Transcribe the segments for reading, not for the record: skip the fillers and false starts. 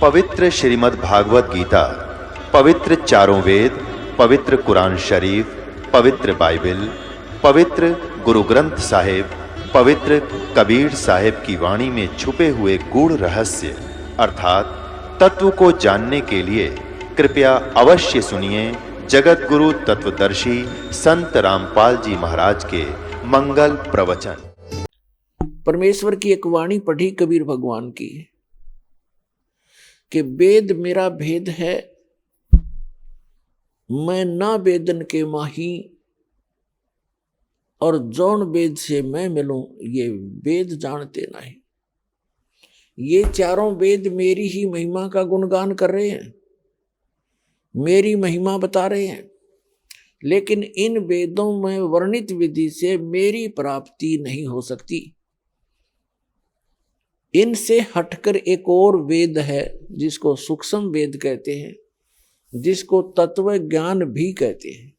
पवित्र श्रीमद् भागवत गीता, पवित्र चारों वेद, पवित्र कुरान शरीफ, पवित्र बाइबल, पवित्र गुरु ग्रंथ साहिब, पवित्र कबीर साहिब की वाणी में छुपे हुए गूढ़ रहस्य अर्थात तत्व को जानने के लिए कृपया अवश्य सुनिए जगत गुरु तत्वदर्शी संत रामपाल जी महाराज के मंगल प्रवचन। परमेश्वर की एक वाणी पढ़ी कबीर भगवान की कि वेद मेरा भेद है, मैं ना वेदन के माही, और जौन वेद से मैं मिलूं ये वेद जानते नहीं। ये चारों वेद मेरी ही महिमा का गुणगान कर रहे हैं, मेरी महिमा बता रहे हैं, लेकिन इन वेदों में वर्णित विधि से मेरी प्राप्ति नहीं हो सकती। इनसे हटकर एक और वेद है जिसको सूक्ष्म वेद कहते हैं, जिसको तत्व ज्ञान भी कहते हैं।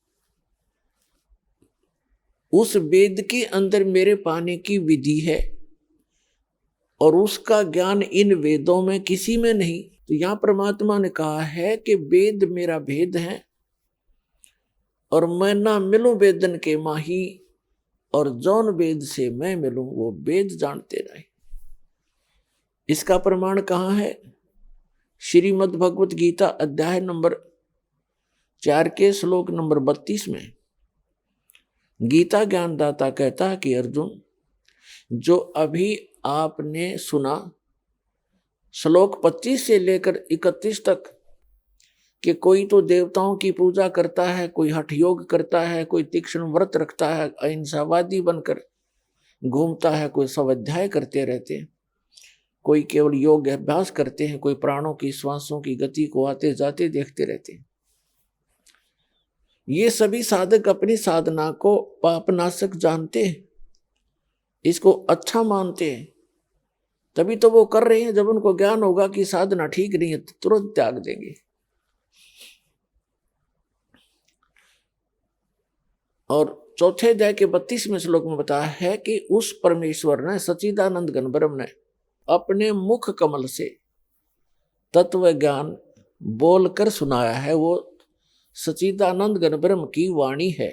उस वेद के अंदर मेरे पाने की विधि है और उसका ज्ञान इन वेदों में किसी में नहीं। तो यहां परमात्मा ने कहा है कि वेद मेरा भेद है और मैं ना मिलूं वेदन के माही, और जौन वेद से मैं मिलूं वो वेद जानते नहीं। इसका प्रमाण कहाँ है? श्रीमद् भगवत गीता अध्याय नंबर 4 के श्लोक नंबर 32 में गीता ज्ञानदाता कहता है कि अर्जुन, जो अभी आपने सुना श्लोक 25 से लेकर 31 तक कि कोई तो देवताओं की पूजा करता है, कोई हठ योग करता है, कोई तीक्ष्ण व्रत रखता है, अहिंसावादी बनकर घूमता है, कोई स्वाध्याय करते रहते हैं, कोई केवल योग अभ्यास करते हैं, कोई प्राणों की श्वासों की गति को आते जाते देखते रहते हैं। ये सभी साधक अपनी साधना को पापनाशक जानते हैं, इसको अच्छा मानते हैं, तभी तो वो कर रहे हैं। जब उनको ज्ञान होगा कि साधना ठीक नहीं है तो तुरंत त्याग देंगे। और चौथे अध्याय के 32वें श्लोक में बताया है कि उस परमेश्वर ने, सच्चिदानंद घन ब्रह्म ने अपने मुख कमल से तत्व ज्ञान बोलकर सुनाया है। वो सच्चिदानंद घन ब्रह्म की वाणी है,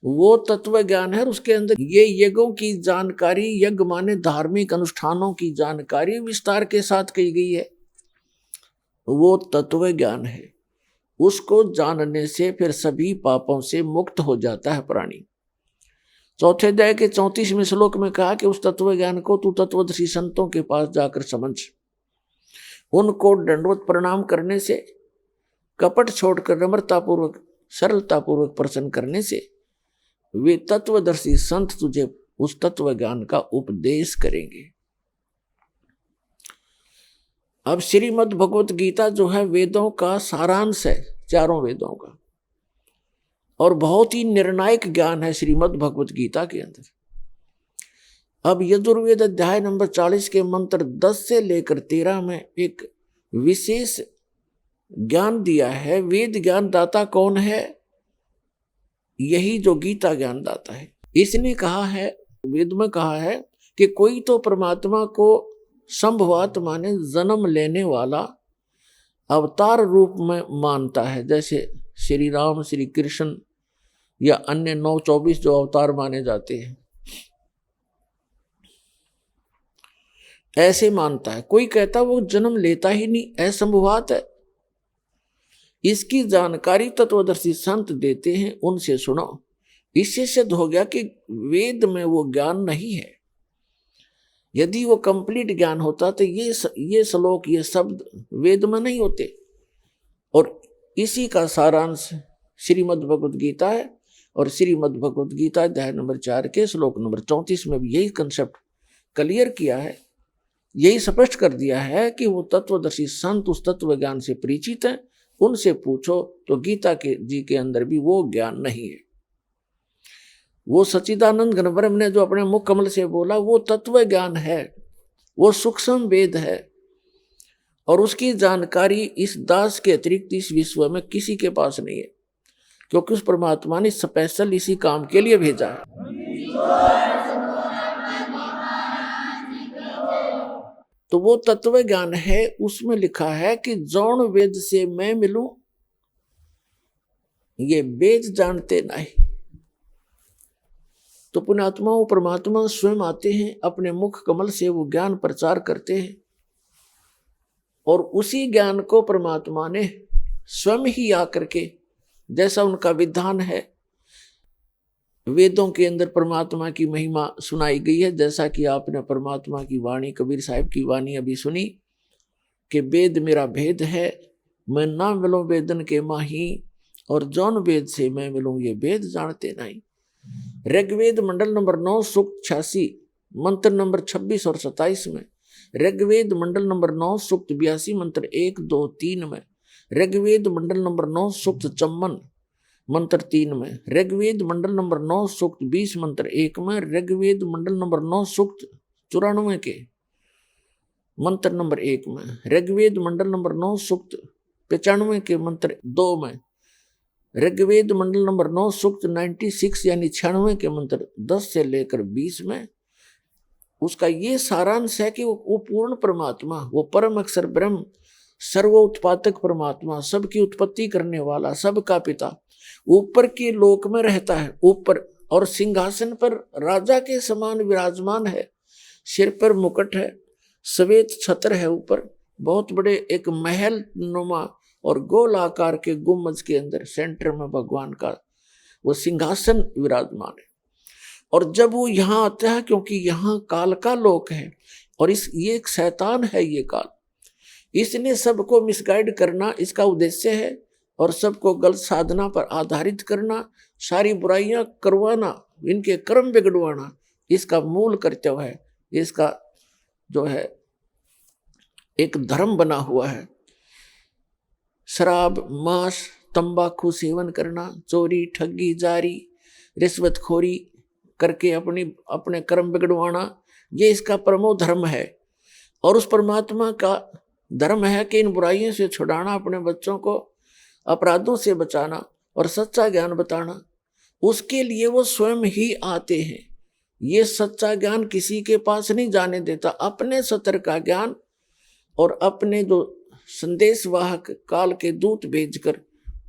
वो तत्व ज्ञान है। उसके अंदर ये यज्ञों की जानकारी, यज्ञ माने धार्मिक अनुष्ठानों की जानकारी विस्तार के साथ की गई है, वो तत्व ज्ञान है। उसको जानने से फिर सभी पापों से मुक्त हो जाता है प्राणी। चौथे अध्याय के 34वें श्लोक में कहा कि उस तत्व ज्ञान को तू तत्वदर्शी संतों के पास जाकर समझ। उनको दंडवत प्रणाम करने से, कपट छोड़कर नम्रतापूर्वक सरलतापूर्वक प्रसन्न करने से वे तत्वदर्शी संत तुझे उस तत्व ज्ञान का उपदेश करेंगे। अब श्रीमद् भगवत गीता जो है वेदों का सारांश है, चारों वेदों का, और बहुत ही निर्णायक ज्ञान है श्रीमद् भगवत गीता के अंदर। अब यजुर्वेद अध्याय नंबर 40 के मंत्र 10 से लेकर 13 में एक विशेष ज्ञान दिया है। वेद ज्ञान दाता कौन है? यही जो गीता ज्ञान दाता है। इसने कहा है, वेद में कहा है कि कोई तो परमात्मा को संभवात माने जन्म लेने वाला अवतार रूप में मानता है, जैसे श्री राम, श्री कृष्ण या अन्य 9-24 जो अवतार माने जाते हैं, ऐसे मानता है। कोई कहता वो जन्म लेता ही नहीं, असंभवात है। इसकी जानकारी तत्वदर्शी संत देते हैं, उनसे सुनो। इससे सिद्ध हो गया कि वेद में वो ज्ञान नहीं है। यदि वो कंप्लीट ज्ञान होता तो ये श्लोक, ये शब्द वेद में नहीं होते। और इसी का सारांश श्रीमद् भगवत गीता है। और श्रीमद् भगवत गीता अध्याय नंबर 4 के श्लोक नंबर 34 में भी यही कंसेप्ट क्लियर किया है, यही स्पष्ट कर दिया है कि वो तत्वदर्शी संत उस तत्व ज्ञान से परिचित हैं, उनसे पूछो। तो गीता के जी के अंदर भी वो ज्ञान नहीं है। वो सच्चिदानंद घन ब्रह्म ने जो अपने मुख कमल से बोला वो तत्व ज्ञान है, वो सूक्ष्म वेद है, और उसकी जानकारी इस दास के अतिरिक्त इस विश्व में किसी के पास नहीं है, क्योंकि उस परमात्मा ने स्पेशल इसी काम के लिए भेजा है। तो वो तत्व ज्ञान है, उसमें लिखा है कि जौन वेद से मैं मिलूं ये वेद जानते नहीं। तो पुण्यात्माओं परमात्मा स्वयं आते हैं, अपने मुख कमल से वो ज्ञान प्रचार करते हैं, और उसी ज्ञान को परमात्मा ने स्वयं ही आकर के, जैसा उनका विधान है, वेदों के अंदर परमात्मा की महिमा सुनाई गई है। जैसा कि आपने परमात्मा की वाणी, कबीर साहिब की वाणी अभी सुनी कि वेद मेरा भेद है, मैं ना मिलूं वेदन के माही, और जौन वेद से मैं मिलूं ये वेद जानते नहीं। ऋग्वेद मंडल नंबर 9 सूक्त 86 मंत्र नंबर 26 और 27 में, ऋग्वेद मंडल नंबर 9 सूक्त 82 मंत्र 1, 2, 3 में, ऋग्वेद मंडल नंबर 9 सूक्त 54 मंत्र 3 में, ऋग्वेद मंडल नंबर 9 सूक्त 20 मंत्र 1 में, ऋग्वेद मंडल नंबर 9 सूक्त 94 के मंत्र नंबर 1 में, ऋग्वेद मंडल नंबर 9 सूक्त 95 के मंत्र 2 में, ऋग्वेद मंडल नंबर 9 सूक्त 96 यानी 96 के मंत्र 10 से लेकर 20 में। उसका ये सारांश है कि वो पूर्ण परमात्मा, वो परम अक्षर ब्रह्म, सर्वोत्पादक परमात्मा, सबकी उत्पत्ति करने वाला, सबका पिता, ऊपर के लोक में रहता है, ऊपर, और सिंहासन पर राजा के समान विराजमान है। सिर पर मुकुट है, श्वेत छत्र है, ऊपर बहुत बड़े एक महल नुमा और गोल आकार के गुम्बज के अंदर सेंटर में भगवान का वो सिंहासन विराजमान है। और जब वो यहाँ आता है, क्योंकि यहाँ काल का लोक है और ये एक शैतान है, ये काल, इसने सबको मिसगाइड करना इसका उद्देश्य है, और सबको गलत साधना पर आधारित करना, सारी बुराइयां करवाना, इनके कर्म बिगड़वाना, इसका मूल कर्तव्य है। इसका जो है एक धर्म बना हुआ है। शराब, मांस, तंबाकू सेवन करना, चोरी, ठगी, जारी, रिश्वतखोरी करके अपने कर्म बिगड़वाना, ये इसका प्रमुख धर्म है। और उस परमात्मा का धर्म है कि इन बुराइयों से छुड़ाना, अपने बच्चों को अपराधों से बचाना और सच्चा ज्ञान बताना। उसके लिए वो स्वयं ही आते हैं। ये सच्चा ज्ञान किसी के पास नहीं जाने देता। अपने सत्य का ज्ञान और अपने जो संदेशवाहक काल के दूत भेजकर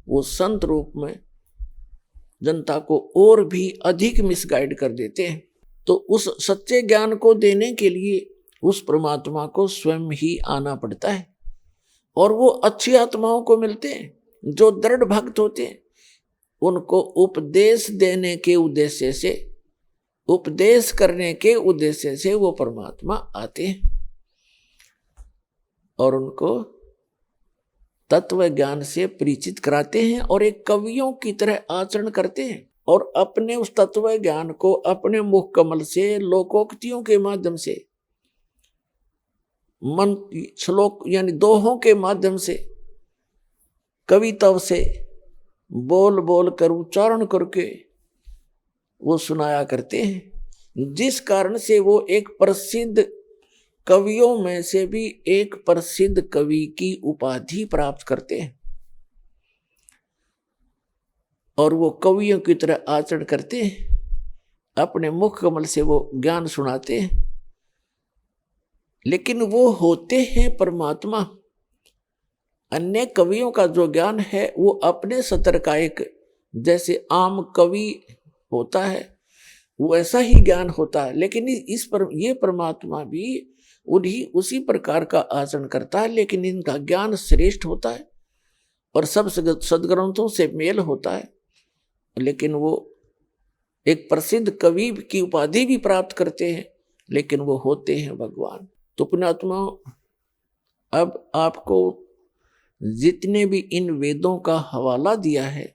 वो संत रूप में जनता को और भी अधिक मिसगाइड कर देते हैं। तो उस सच्चे ज्ञान को देने के लिए उस परमात्मा को स्वयं ही आना पड़ता है। और वो अच्छी आत्माओं को मिलते हैं जो दृढ़ भक्त होते हैं, उनको उपदेश देने के उद्देश्य से, उपदेश करने के उद्देश्य से वो परमात्मा आते हैं और उनको तत्व ज्ञान से परिचित कराते हैं और एक कवियों की तरह आचरण करते हैं। और अपने उस तत्व ज्ञान को अपने मुख कमल से, लोकोक्तियों के माध्यम से, मन श्लोक यानी दोहों के माध्यम से, कविता से बोल बोल कर उच्चारण करके वो सुनाया करते हैं, जिस कारण से वो एक प्रसिद्ध कवियों में से भी एक प्रसिद्ध कवि की उपाधि प्राप्त करते हैं और वो कवियों की तरह आचरण करते हैं। अपने मुख कमल से वो ज्ञान सुनाते हैं, लेकिन वो होते हैं परमात्मा। अन्य कवियों का जो ज्ञान है वो अपने सतर का एक, जैसे आम कवि होता है वो ऐसा ही ज्ञान होता है, लेकिन ये परमात्मा भी उसी प्रकार का आचरण करता है, लेकिन इनका ज्ञान श्रेष्ठ होता है और सब सदग्रंथों से मेल होता है। लेकिन वो एक प्रसिद्ध कवि की उपाधि भी प्राप्त करते हैं, लेकिन वो होते हैं भगवान। तो पुण्यात्मा, अब आपको जितने भी इन वेदों का हवाला दिया है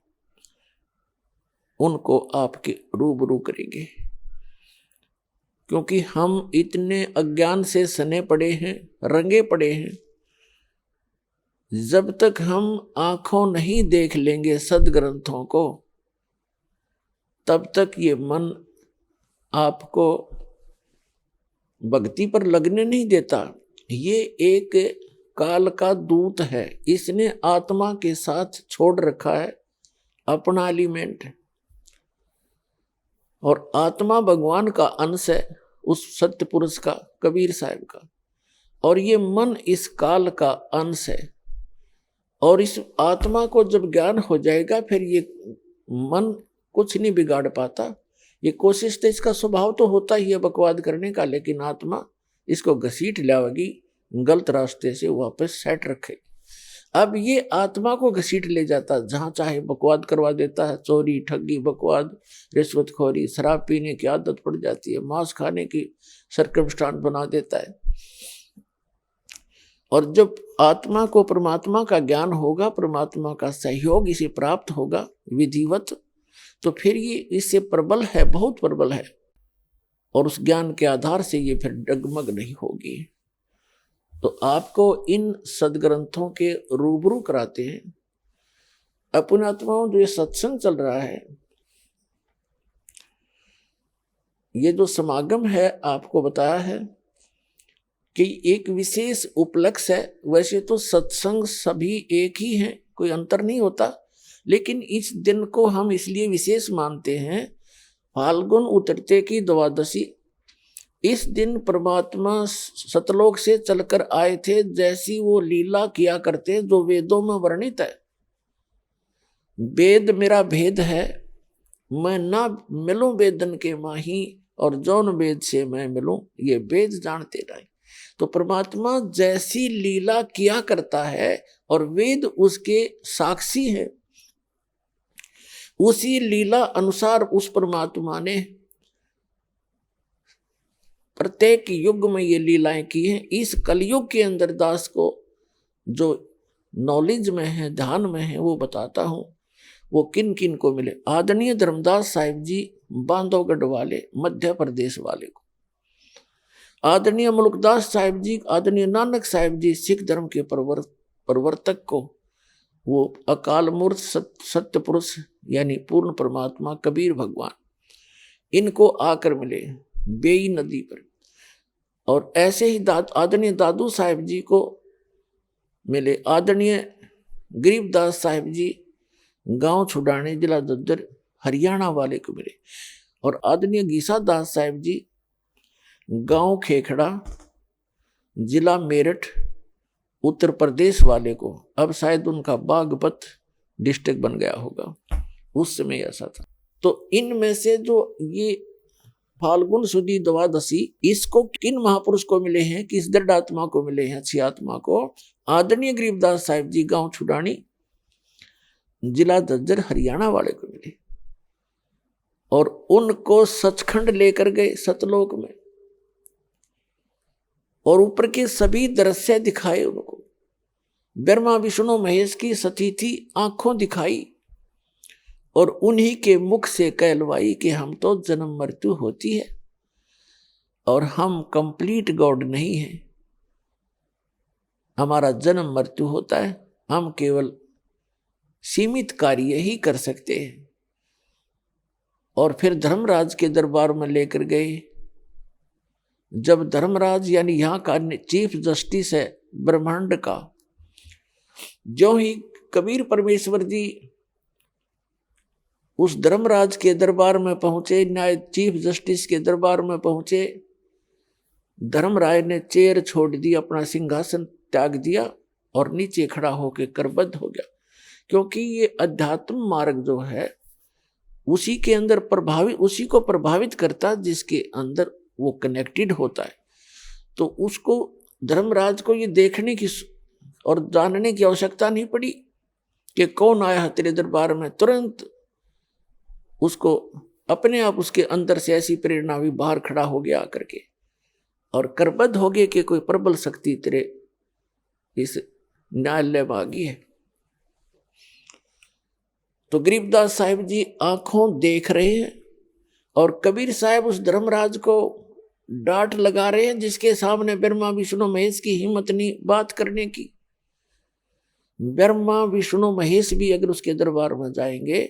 उनको आपके रूबरू करेंगे, क्योंकि हम इतने अज्ञान से सने पड़े हैं, रंगे पड़े हैं। जब तक हम आंखों नहीं देख लेंगे सदग्रंथों को, तब तक ये मन आपको भक्ति पर लगने नहीं देता। ये एक काल का दूत है, इसने आत्मा के साथ छोड़ रखा है अपना एलिमेंट, और आत्मा भगवान का अंश है, उस सत्य पुरुष का, कबीर साहब का। और ये मन इस काल का अंश है। और इस आत्मा को जब ज्ञान हो जाएगा फिर ये मन कुछ नहीं बिगाड़ पाता। ये कोशिश तो इसका स्वभाव तो होता ही है बकवाद करने का, लेकिन आत्मा इसको घसीट लाएगी गलत रास्ते से वापस सेट रखे। अब ये आत्मा को घसीट ले जाता, जहां चाहे बकवाद करवा देता है। चोरी, ठगी, बकवाद, रिश्वतखोरी, शराब पीने की आदत पड़ जाती है, मांस खाने की सर्कमस्टांस बना देता है। और जब आत्मा को परमात्मा का ज्ञान होगा, परमात्मा का सहयोग इसे प्राप्त होगा विधिवत, तो फिर ये इससे प्रबल है, बहुत प्रबल है। और उस ज्ञान के आधार से ये फिर डगमग नहीं होगी। तो आपको इन सदग्रंथों के रूबरू कराते हैं। अपने आत्माओं, जो ये सत्संग चल रहा है, ये जो समागम है, आपको बताया है कि एक विशेष उपलक्ष्य है। वैसे तो सत्संग सभी एक ही हैं, कोई अंतर नहीं होता, लेकिन इस दिन को हम इसलिए विशेष मानते हैं। फाल्गुन उतरते की द्वादशी, इस दिन परमात्मा सतलोक से चलकर आए थे, जैसी वो लीला किया करते जो वेदों में वर्णित है। वेद मेरा भेद है, मैं ना मिलूं वेदन के माही, और जौन वेद से मैं मिलूं ये वेद जानते रहे। तो परमात्मा जैसी लीला किया करता है और वेद उसके साक्षी है, उसी लीला अनुसार उस परमात्मा ने प्रत्येक युग में ये लीलाएं की हैं। इस कलयुग के अंदर दास को जो नॉलेज में है, ध्यान में है, वो बताता हूं वो किन किन को मिले। आदरणीय धर्मदास साहिब जी बांधवगढ़ वाले, मध्य प्रदेश वाले को, आदरणीय मुल्कदास साहिब जी, आदरणीय नानक साहिब जी सिख धर्म के प्रवर्तक को, वो अकाल मूर्त सत्य पुरुष यानी पूर्ण परमात्मा कबीर भगवान, इनको आकर मिले बेई नदी पर। और ऐसे ही आदरणीय दादू साहिब जी को मिले, आदरणीय गरीबदास साहिब जी गांव छुड़ाने जिला दद्दर हरियाणा वाले को मिले, और आदरणीय गीसा दास साहिब जी गांव खेखड़ा जिला मेरठ उत्तर प्रदेश वाले को, अब शायद उनका बागपत डिस्ट्रिक्ट बन गया होगा, उस समय ऐसा था। तो इनमें से जो ये फाल्गुन सुदी द्वादशी, इसको किन महापुरुष को मिले हैं, किस दृढ़ आत्मा को मिले हैं, अच्छी आत्मा को? आदरणीय गरीबदास साहिब जी गांव छुड़ानी जिला दज्जर हरियाणा वाले को मिले, और उनको सचखंड लेकर गए सतलोक में, और ऊपर के सभी दृश्य दिखाए उनको। ब्रह्मा विष्णु महेश की सतीथी आंखों दिखाई, और उन्हीं के मुख से कहलवाई कि हम तो जन्म मृत्यु होती है और हम कंप्लीट गॉड नहीं है, हमारा जन्म मृत्यु होता है, हम केवल सीमित कार्य ही कर सकते हैं। और फिर धर्मराज के दरबार में लेकर गए। जब धर्मराज यानी यहाँ का चीफ जस्टिस है ब्रह्मांड का, जो ही कबीर परमेश्वर जी उस धर्मराज के दरबार में पहुंचे, न्याय चीफ जस्टिस के दरबार में पहुंचे, धर्मराय ने चेयर छोड़ दी, अपना सिंहासन त्याग दिया और नीचे खड़ा होकर करबद्ध हो गया। क्योंकि ये अध्यात्म मार्ग जो है उसी के अंदर उसी को प्रभावित करता जिसके अंदर वो कनेक्टेड होता है। तो उसको धर्मराज को ये देखने की और जानने की आवश्यकता नहीं पड़ी कि कौन आया है तेरे दरबार में। तुरंत उसको अपने आप उसके अंदर से ऐसी प्रेरणा हुई, बाहर खड़ा हो गया आकर के और करबद्ध हो गए कि कोई प्रबल शक्ति तेरे इस न्यायालय में आ गई है। तो गरीबदास साहिब जी आंखों देख रहे हैं और कबीर साहब उस धर्मराज को डांट लगा रहे हैं, जिसके सामने ब्रह्मा विष्णु महेश की हिम्मत नहीं बात करने की। ब्रह्मा विष्णु महेश भी अगर उसके दरबार में जाएंगे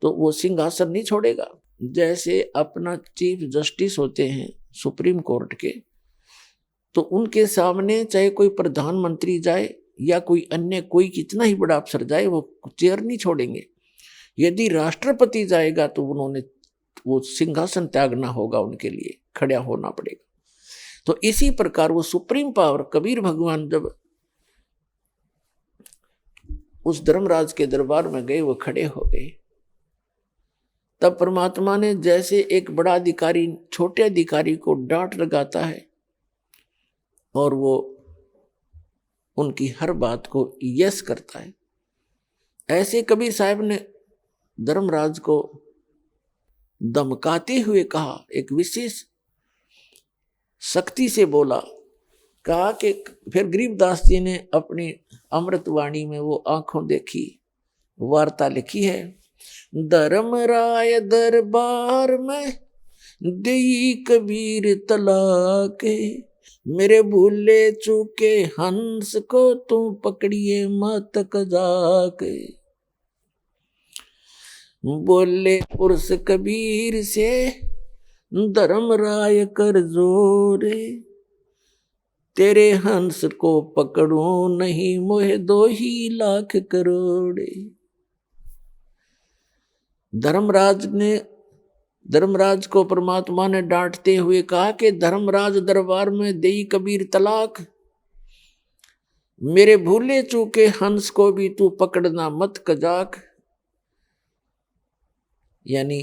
तो वो सिंहासन नहीं छोड़ेगा। जैसे अपना चीफ जस्टिस होते हैं सुप्रीम कोर्ट के, तो उनके सामने चाहे कोई प्रधानमंत्री जाए या कोई अन्य कोई कितना ही बड़ा अफसर जाए, वो चेयर नहीं छोड़ेंगे। यदि राष्ट्रपति जाएगा तो उन्होंने वो सिंहासन त्यागना होगा, उनके लिए खड़ा होना पड़ेगा। तो इसी प्रकार वो सुप्रीम पावर कबीर भगवान जब उस धर्मराज के दरबार में गए, वो खड़े हो गए, तब परमात्मा ने जैसे एक बड़ा अधिकारी छोटे अधिकारी को डांट लगाता है और वो उनकी हर बात को यस करता है, ऐसे कबीर साहब ने धर्मराज को धमकाते हुए कहा, एक विशेष शक्ति से बोला, कहा कि फिर गरीबदास जी ने अपनी अमृतवाणी में वो आंखों देखी वार्ता लिखी है। धर्मराय दरबार में देई कबीर तलाक, मेरे भूले चूके हंस को तू पकड़िए मत कजाक। बोले पुरुष कबीर से धर्मराय कर जोरे, तेरे हंस को पकड़ूं नहीं मोहे 2 ही लाख करोड़े। धर्मराज को परमात्मा ने डांटते हुए कहा कि धर्मराज दरबार में देई कबीर तलाक, मेरे भूले चूके हंस को भी तू पकड़ना मत कजाक। यानी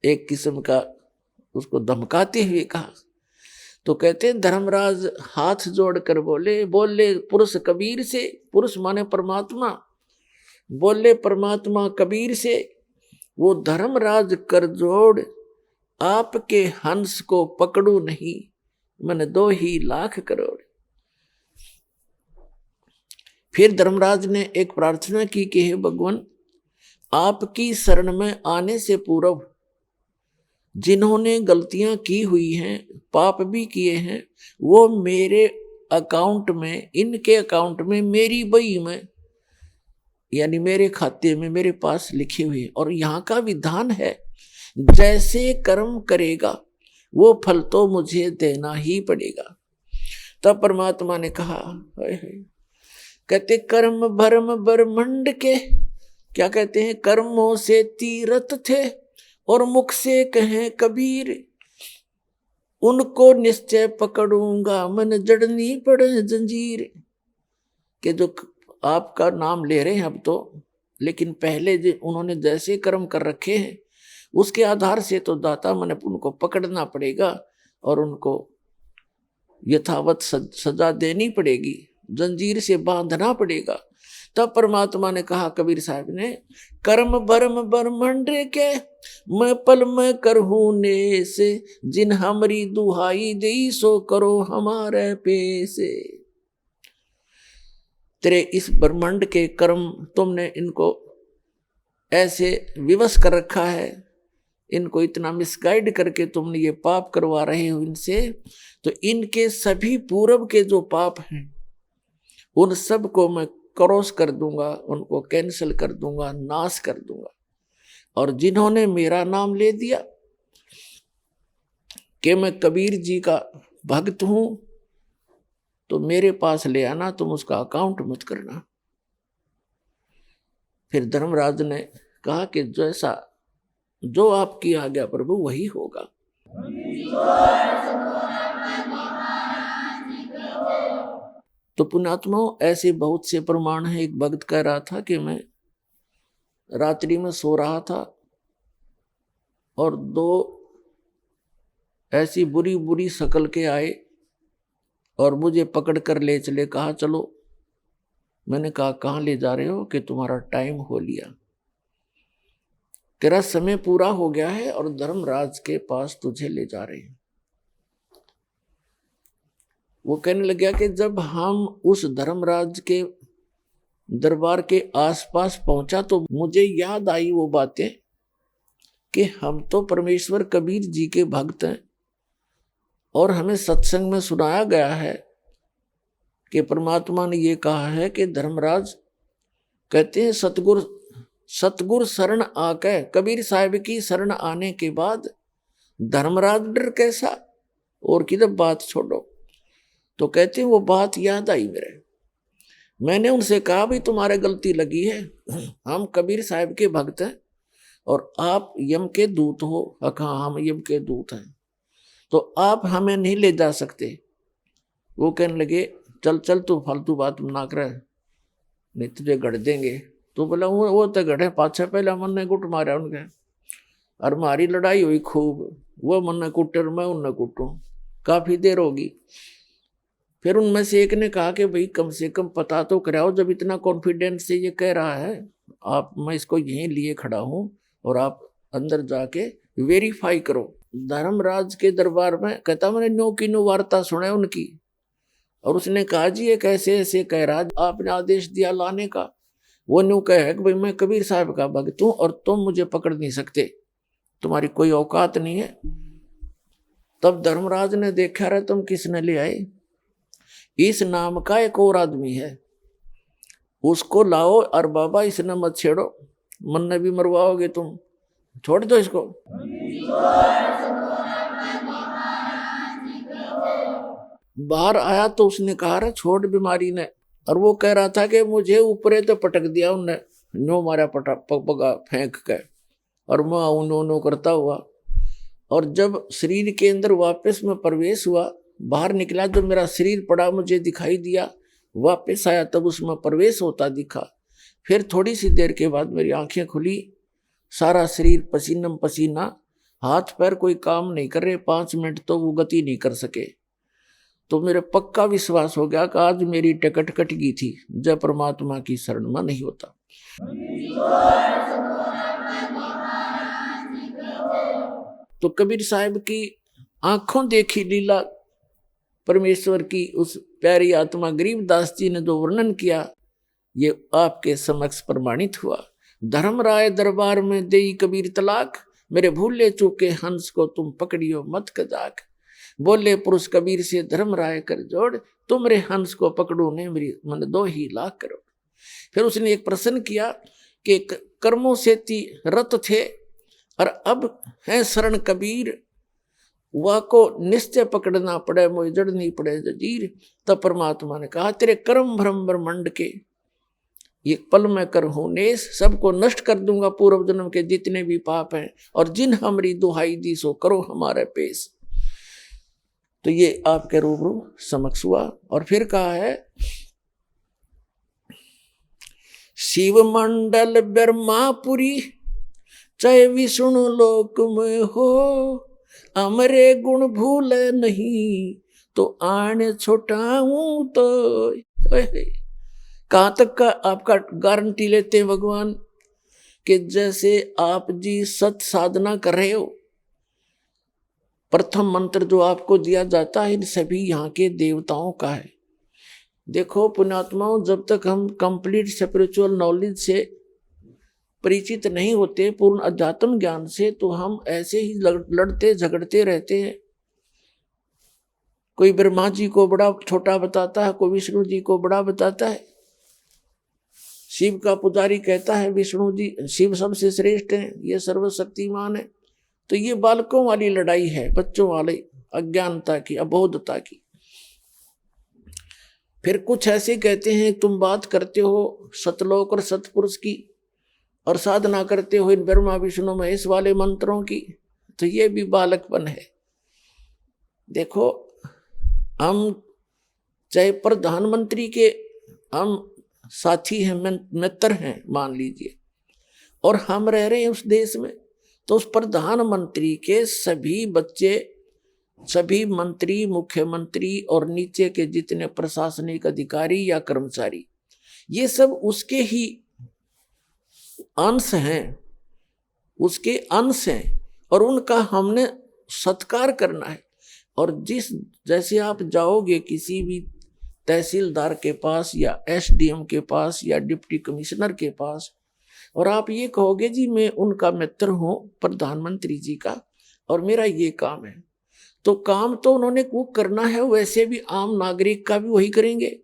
एक किस्म का उसको धमकाते हुए कहा। तो कहते हैं धर्मराज हाथ जोड़कर बोले पुरुष कबीर से, पुरुष माने परमात्मा, बोले परमात्मा कबीर से, वो धर्मराज कर जोड़ आपके हंस को पकड़ू नहीं मैंने 2 ही लाख करोड़। फिर धर्मराज ने एक प्रार्थना की कि हे भगवान, आपकी शरण में आने से पूर्व जिन्होंने गलतियां की हुई हैं, पाप भी किए हैं, वो मेरे अकाउंट में, इनके अकाउंट में, मेरी बही में, यानी मेरे खाते में मेरे पास लिखे हुए। और यहाँ का विधान है जैसे कर्म करेगा वो फल तो मुझे देना ही पड़ेगा। तब परमात्मा ने कहा, कहते कर्म भरम ब्रह्मंड के, क्या कहते हैं, कर्मों से तीरथ थे और मुख से कहें कबीर, उनको निश्चय पकड़ूंगा मन जड़नी पड़े जंजीर। के जो आपका नाम ले रहे हैं अब तो, लेकिन पहले जो उन्होंने जैसे कर्म कर रखे हैं उसके आधार से तो दाता मन उनको पकड़ना पड़ेगा और उनको यथावत सजा देनी पड़ेगी, जंजीर से बांधना पड़ेगा। तब परमात्मा ने कहा कबीर साहब ने, कर्म भरम ब्रह्मंड के मैं पल में करहूं नेस, जिन हमरी दुहाई देई सो करो हमारे पेसे। तेरे इस ब्रह्मांड के कर्म तुमने इनको ऐसे विवश कर रखा है, इनको इतना मिसगाइड करके तुमने ये पाप करवा रहे हो इनसे, तो इनके सभी पूर्व के जो पाप हैं उन सब को मैं क्रॉस कर दूंगा, उनको कैंसिल कर दूंगा, नाश कर दूंगा। और जिन्होंने मेरा नाम ले दिया कि मैं कबीर जी का भक्त हूं, तो मेरे पास ले आना, तुम उसका अकाउंट मत करना। फिर धर्मराज ने कहा कि जैसा जो आपकी आज्ञा प्रभु वही होगा। तो पुण्यात्माओं, ऐसे बहुत से प्रमाण हैं। एक भक्त कह रहा था कि मैं रात्रि में सो रहा था और 2 ऐसी बुरी बुरी शक्ल के आए और मुझे पकड़ कर ले चले, कहा चलो। मैंने कहा कहाँ ले जा रहे हो? कि तुम्हारा टाइम हो लिया, तेरा समय पूरा हो गया है और धर्मराज के पास तुझे ले जा रहे हैं। वो कहने लग गया कि जब हम उस धर्मराज के दरबार के आसपास पहुंचा तो मुझे याद आई वो बातें कि हम तो परमेश्वर कबीर जी के भक्त हैं और हमें सत्संग में सुनाया गया है कि परमात्मा ने ये कहा है कि धर्मराज, कहते हैं सतगुर शरण आके, कबीर साहिब की शरण आने के बाद धर्मराज डर कैसा, और किधर बात छोड़ो। तो कहते हैं वो बात याद आई मेरे, मैंने उनसे कहा भाई तुम्हारे गलती लगी है, हम कबीर साहिब के भक्त हैं और आप यम के दूत हो। कहा हम यम के दूत हैं। तो आप हमें नहीं ले जा सकते। वो कहने लगे चल चल तू फालतू बात ना कर, नहीं तुझे गढ़ देंगे। तो बोला वो तो गढ़े पाछे, पहले मन ने गुट मारा उनके और हमारी लड़ाई हुई खूब, वो मन ने कुटे और मैं उनने कुटूं, काफी देर होगी। फिर उनमें से एक ने कहा कि भाई कम से कम पता तो कराओ, जब इतना कॉन्फिडेंस से ये कह रहा है आप, मैं इसको यहीं लिए खड़ा हूं और आप अंदर जाके वेरीफाई करो। धर्मराज के दरबार में कहता मैंने नो की नो वार्ता सुने उनकी, और उसने कहा जी ये कैसे ऐसे कह रहा, आपने आदेश दिया लाने का। वो न्यू कहे कि भाई मैं कबीर साहब का भक्त हूं और तुम मुझे पकड़ नहीं सकते, तुम्हारी कोई औकात नहीं है। तब धर्मराज ने देखा रहा तुम किसने ले आए, इस नाम का एक और आदमी है, उसको लाओ और बाबा इसने मत छेड़ो, मन ने भी मरवाओगे तुम, छोड़ दो इसको। बाहर आया तो उसने कहा रे छोड़ बीमारी ने, और वो कह रहा था कि मुझे ऊपरे तो पटक दिया उनने, नो मारा पगा फेंक के, और मैं उन्होंने करता हुआ। और जब शरीर के अंदर वापस में प्रवेश हुआ, बाहर निकला, जो मेरा शरीर पड़ा मुझे दिखाई दिया, वापस आया तब उसमें प्रवेश होता दिखा। फिर थोड़ी सी देर के बाद मेरी आंखें खुली, सारा शरीर पसीना पसीना, हाथ पैर कोई काम नहीं कर रहे, 5 मिनट तो वो गति नहीं कर सके। तो मेरे पक्का विश्वास हो गया कि आज मेरी टिकट कट गई थी, जब परमात्मा की शरण में नहीं होता। तो कबीर साहब की आंखों देखी लीला परमेश्वर की, उस प्यारी आत्मा गरीबदास जी ने जो वर्णन किया, ये आपके समक्ष प्रमाणित हुआ। धर्मराय दरबार में देई कबीर तलाक, मेरे भूले चूके हंस को तुम पकड़ियो मत कजाक। बोले पुरुष कबीर से धर्मराय कर जोड़, तुमरे हंस को पकड़ो ने मेरी मन 2 ही लाख करोड़। फिर उसने एक प्रश्न किया कि कर्मों से ती रत थे और अब है शरण कबीर, वह को निश्चय पकड़ना पड़े, मोह जड़नी पड़े जजीर। तब परमात्मा ने कहा तेरे कर्म भ्रम ब्रह्मंड के ये पल में कर हूं नेस, सबको नष्ट कर दूंगा पूर्व जन्म के जितने भी पाप हैं, और जिन हमारी दुहाई दी सो करो हमारे पेश। तो ये आपके रूबरू समक्ष हुआ। और फिर कहा है शिव मंडल ब्रह्मापुरी चाहे विष्णु लोक में हो, अमरे गुण भूल नहीं तो आने छोटाऊं तो। कहां तक का आपका गारंटी लेते हैं भगवान कि जैसे आप जी सत साधना कर रहे हो, प्रथम मंत्र जो आपको दिया जाता है इन सभी यहाँ के देवताओं का है। देखो पुण्यात्माओं, जब तक हम कंप्लीट स्पिरिचुअल नॉलेज से परिचित नहीं होते, पूर्ण अध्यात्म ज्ञान से, तो हम ऐसे ही लड़ते झगड़ते रहते हैं। कोई ब्रह्मा जी को बड़ा छोटा बताता है, कोई विष्णु जी को बड़ा बताता है। शिव का पुजारी कहता है विष्णु जी, शिव सबसे श्रेष्ठ हैं, ये सर्वशक्तिमान है। तो ये बालकों वाली लड़ाई है, बच्चों वाली अज्ञानता की, अबोधता की। फिर कुछ ऐसे कहते हैं तुम बात करते हो सतलोक और सतपुरुष की और साधना करते हो इन ब्रह्मा विष्णु महेश वाले मंत्रों की, तो ये भी बालकपन है। देखो हम चाहे प्रधानमंत्री के हम साथी हैं, मित्र हैं मान लीजिए, और हम रह रहे हैं उस देश में, तो उस प्रधानमंत्री के सभी बच्चे, सभी मंत्री, मुख्यमंत्री और नीचे के जितने प्रशासनिक अधिकारी या कर्मचारी, ये सब उसके ही अंश हैं, उसके अंश हैं, और उनका हमने सत्कार करना है। और जैसे आप जाओगे किसी भी तहसीलदार के पास या एसडीएम के पास या डिप्टी कमिश्नर के पास, और आप ये कहोगे जी मैं उनका मित्र हूँ प्रधानमंत्री जी का और मेरा ये काम है, तो काम तो उन्होंने वो करना है, वैसे भी आम नागरिक का भी वही करेंगे,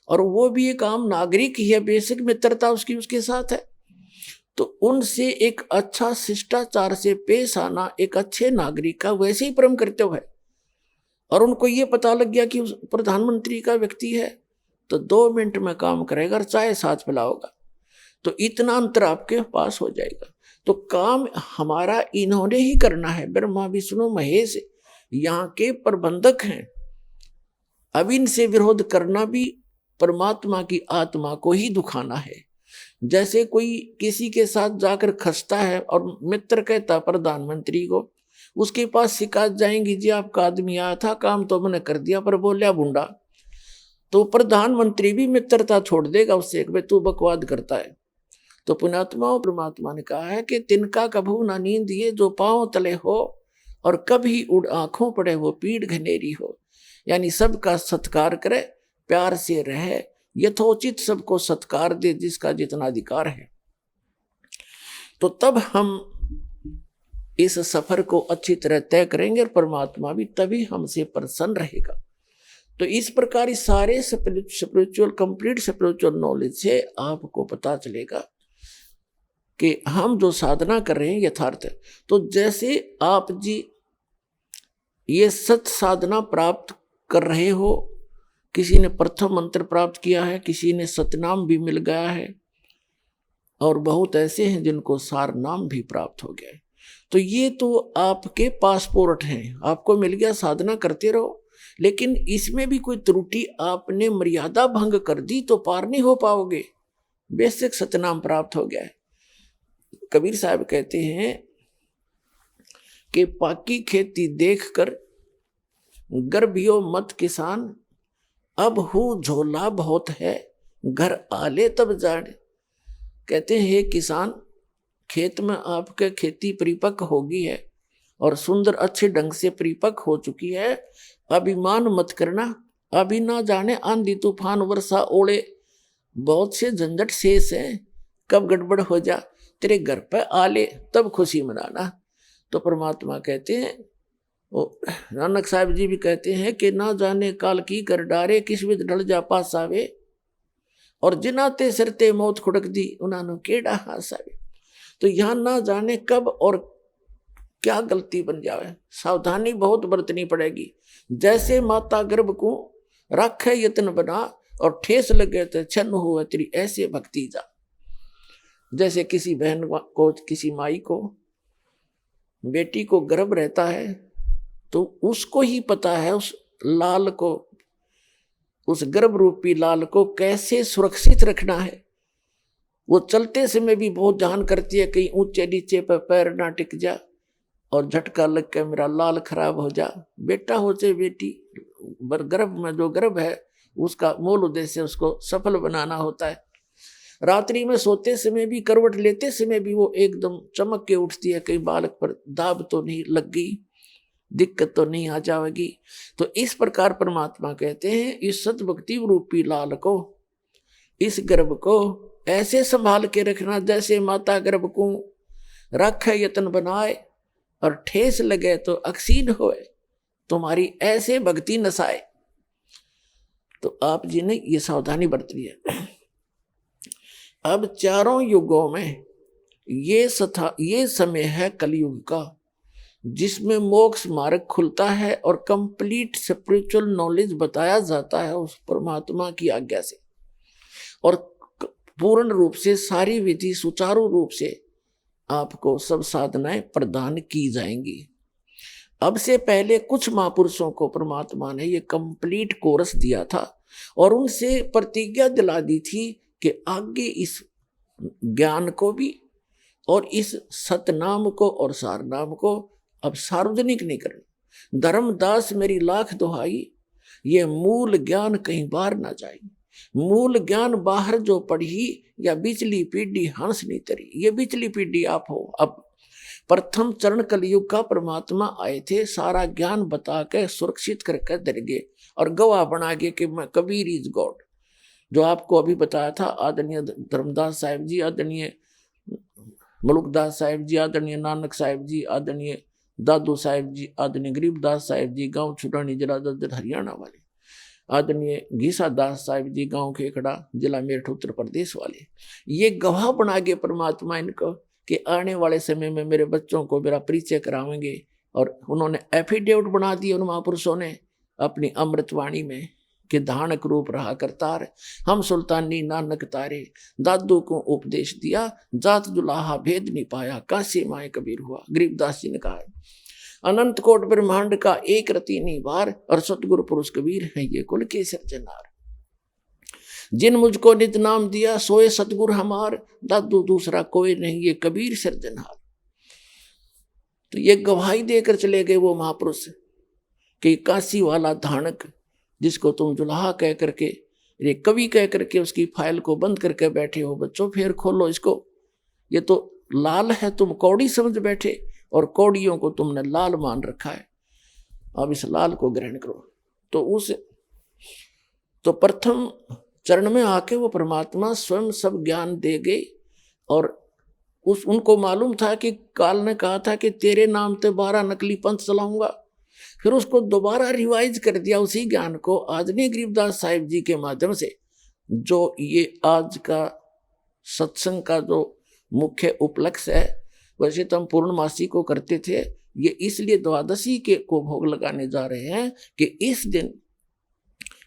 और वो भी एक आम नागरिक ही है, बेसिक मित्रता उसकी उसके साथ है। तो उनसे एक अच्छा शिष्टाचार से पेश आना एक अच्छे नागरिक का वैसे ही परम कर्तव्य है। और उनको ये पता लग गया कि प्रधानमंत्री का व्यक्ति है, तो 2 मिनट में काम करेगा और चाय साथ पिलाओगा, तो इतना अंतर आपके पास हो जाएगा। तो काम हमारा इन्होंने ही करना है, ब्रह्मा विष्णु महेश, यहाँ के प्रबंधक हैं। अब इनसे विरोध करना भी परमात्मा की आत्मा को ही दुखाना है। जैसे कोई किसी के साथ जाकर खसता है और मित्र कहता प्रधानमंत्री को, उसके पास शिकायत जाएंगी, जी आपका आदमी आया था, काम तो मैंने कर दिया पर बोलिया बुंडा, तो प्रधानमंत्री भी मित्रता छोड़ देगा उससे, भाई तू बकवाद करता है। तो पुण्यात्मा और परमात्मा ने कहा है कि तिनका कभू ना नींद ये जो पांव तले हो, और कभी उड़ आंखों पड़े हो पीड़ घनेरी हो। यानी सबका सत्कार करे, प्यार से रहे, यथोचित सबको सत्कार दे जिसका जितना अधिकार है। तो तब हम इस सफर को अच्छी तरह तय करेंगे और परमात्मा भी तभी हमसे प्रसन्न रहेगा। तो इस प्रकार इस सारे स्पिरिचुअल कंप्लीट स्पिरिचुअल नॉलेज से आपको पता चलेगा कि हम जो साधना कर रहे हैं यथार्थ है। तो जैसे आप जी ये सत साधना प्राप्त कर रहे हो, किसी ने प्रथम मंत्र प्राप्त किया है, किसी ने सतनाम भी मिल गया है, और बहुत ऐसे हैं जिनको सार नाम भी प्राप्त हो गया है। तो ये तो आपके पासपोर्ट हैं, आपको मिल गया, साधना करते रहो। लेकिन इसमें भी कोई त्रुटि आपने मर्यादा भंग कर दी तो पार नहीं हो पाओगे। बेसिक सतनाम प्राप्त हो गया है। कबीर साहब कहते हैं कि पाकी खेती देखकर गर्भियो मत किसान, अब हूँ झोला बहुत है घर आले तब जाने। कहते हैं हे किसान, खेत में आपके खेती परिपक्व होगी है और सुंदर अच्छे ढंग से परिपक्व हो चुकी है। अभिमान मत करना, अभी ना जाने आंधी तूफान वर्षा ओले बहुत से झंझट शेष है, कब गड़बड़ हो जा तेरे घर पे आले तब खुशी मनाना। तो परमात्मा कहते हैं, नानक साहब जी भी कहते हैं कि ना जाने काल की कर डारे, किस विध ढल जा पास आवे, और जिनाते सिरते मौत खुड़क दी उन्होंने केड़ा हास आवे। तो यहाँ ना जाने कब और क्या गलती बन जावे, सावधानी बहुत बरतनी पड़ेगी। जैसे माता गर्भ को रखे यत्न बना और ठेस लगे तो छन्न हुआ तेरी ऐसे भक्ति जा। जैसे किसी बहन को, किसी माई को बेटी को गर्भ रहता है तो उसको ही पता है उस लाल को, उस गर्भ रूपी लाल को कैसे सुरक्षित रखना है। वो चलते समय भी बहुत ध्यान करती है, कहीं ऊंचे नीचे पर पैर ना टिक जा और झटका लग के मेरा लाल खराब हो जा। बेटा हो चाहे बेटी, गर्भ में जो गर्भ है उसका मूल उद्देश्य उसको सफल बनाना होता है। रात्रि में सोते समय भी, करवट लेते समय भी वो एकदम चमक के उठती है, कहीं बालक पर दाब तो नहीं लग गई, दिक्कत तो नहीं आ जाएगी। तो इस प्रकार परमात्मा कहते हैं इस सतभक्ति रूपी लाल को, इस गर्भ को ऐसे संभाल के रखना जैसे माता गर्भ को रखे यत्न बनाए और ठेस लगे तो अक्सीन होए, तुम्हारी ऐसे भक्ति नसाए। तो आप जी ने ये सावधानी बरतनी है। अब चारों युगों में ये समय है कलयुग का, जिसमें मोक्ष मार्ग खुलता है और कंप्लीट स्पिरिचुअल नॉलेज बताया जाता है उस परमात्मा की आज्ञा से, और पूर्ण रूप से सारी विधि सुचारू रूप से आपको सब साधनाएं प्रदान की जाएंगी। अब से पहले कुछ महापुरुषों को परमात्मा ने ये कंप्लीट कोर्स दिया था और उनसे प्रतिज्ञा दिला दी थी कि आगे इस ज्ञान को भी और इस सतनाम को और सारनाम को अब सार्वजनिक नहीं करना। धर्मदास मेरी लाख दुहाई, ये मूल ज्ञान कहीं बाहर ना जाए। मूल ज्ञान बाहर जो पढ़ी या बिचली पीढ़ी हंस नहीं तरी, ये बिचली पीढ़ी आप हो। अब प्रथम चरण कलयुग का परमात्मा आए थे, सारा ज्ञान बता के सुरक्षित करके दर गए और गवाह बना गए कि मैं कबीर इज गॉड। जो आपको अभी बताया था आदरणीय धर्मदास साहिब जी, आदरणीय मलुकदास साहिब जी, आदरणीय नानक साहिब जी, आदरणीय दादू साहिब जी, आदरणीय गरीबदास साहिब जी गांव छुटानी जिला ददर हरियाणा वाले, आदरणीय घीसा दास साहिब जी गांव खेखड़ा जिला मेरठ उत्तर प्रदेश वाले, ये गवाह बना गए परमात्मा इनको कि आने वाले समय में मेरे बच्चों को मेरा परिचय करावेंगे। और उन्होंने एफिडेविट बना दी उन महापुरुषों ने अपनी अमृतवाणी में कि धानक रूप रहा करतार, हम सुल्तानी नानक तारे, दादू को उपदेश दिया, जात जुलाहा भेद नहीं पाया, काशी माए कबीर हुआ। गरीबदास जी ने कहा। अनंत कोट ब्रह्मांड का एक रति निवार और सतगुरु पुरुष कबीर है ये कुल के सिरजनहार। जिन मुझको नित नाम दिया सोए सतगुरु हमार, दादू दूसरा कोई नहीं ये कबीर सिरजनहार। तो ये गवाही देकर चले गए वो महापुरुष कि काशी वाला धानक जिसको तुम जुलाहा कह करके, ये कवि कह करके उसकी फाइल को बंद करके बैठे हो, बच्चों फिर खोलो इसको, ये तो लाल है, तुम कौड़ी समझ बैठे और कौड़ियों को तुमने लाल मान रखा है, अब इस लाल को ग्रहण करो। तो प्रथम चरण में आके वो परमात्मा स्वयं सब ज्ञान दे गए और उनको मालूम था कि काल ने कहा था कि तेरे नाम पे 12 नकली पंथ चलाऊंगा, फिर उसको दोबारा रिवाइज कर दिया उसी ज्ञान को आदरणीय गरीबदास साहिब जी के माध्यम से। जो ये आज का सत्संग का जो मुख्य उपलक्ष्य है, वैसे तो हम पूर्णमासी को करते थे, ये इसलिए द्वादशी के को भोग लगाने जा रहे हैं कि इस दिन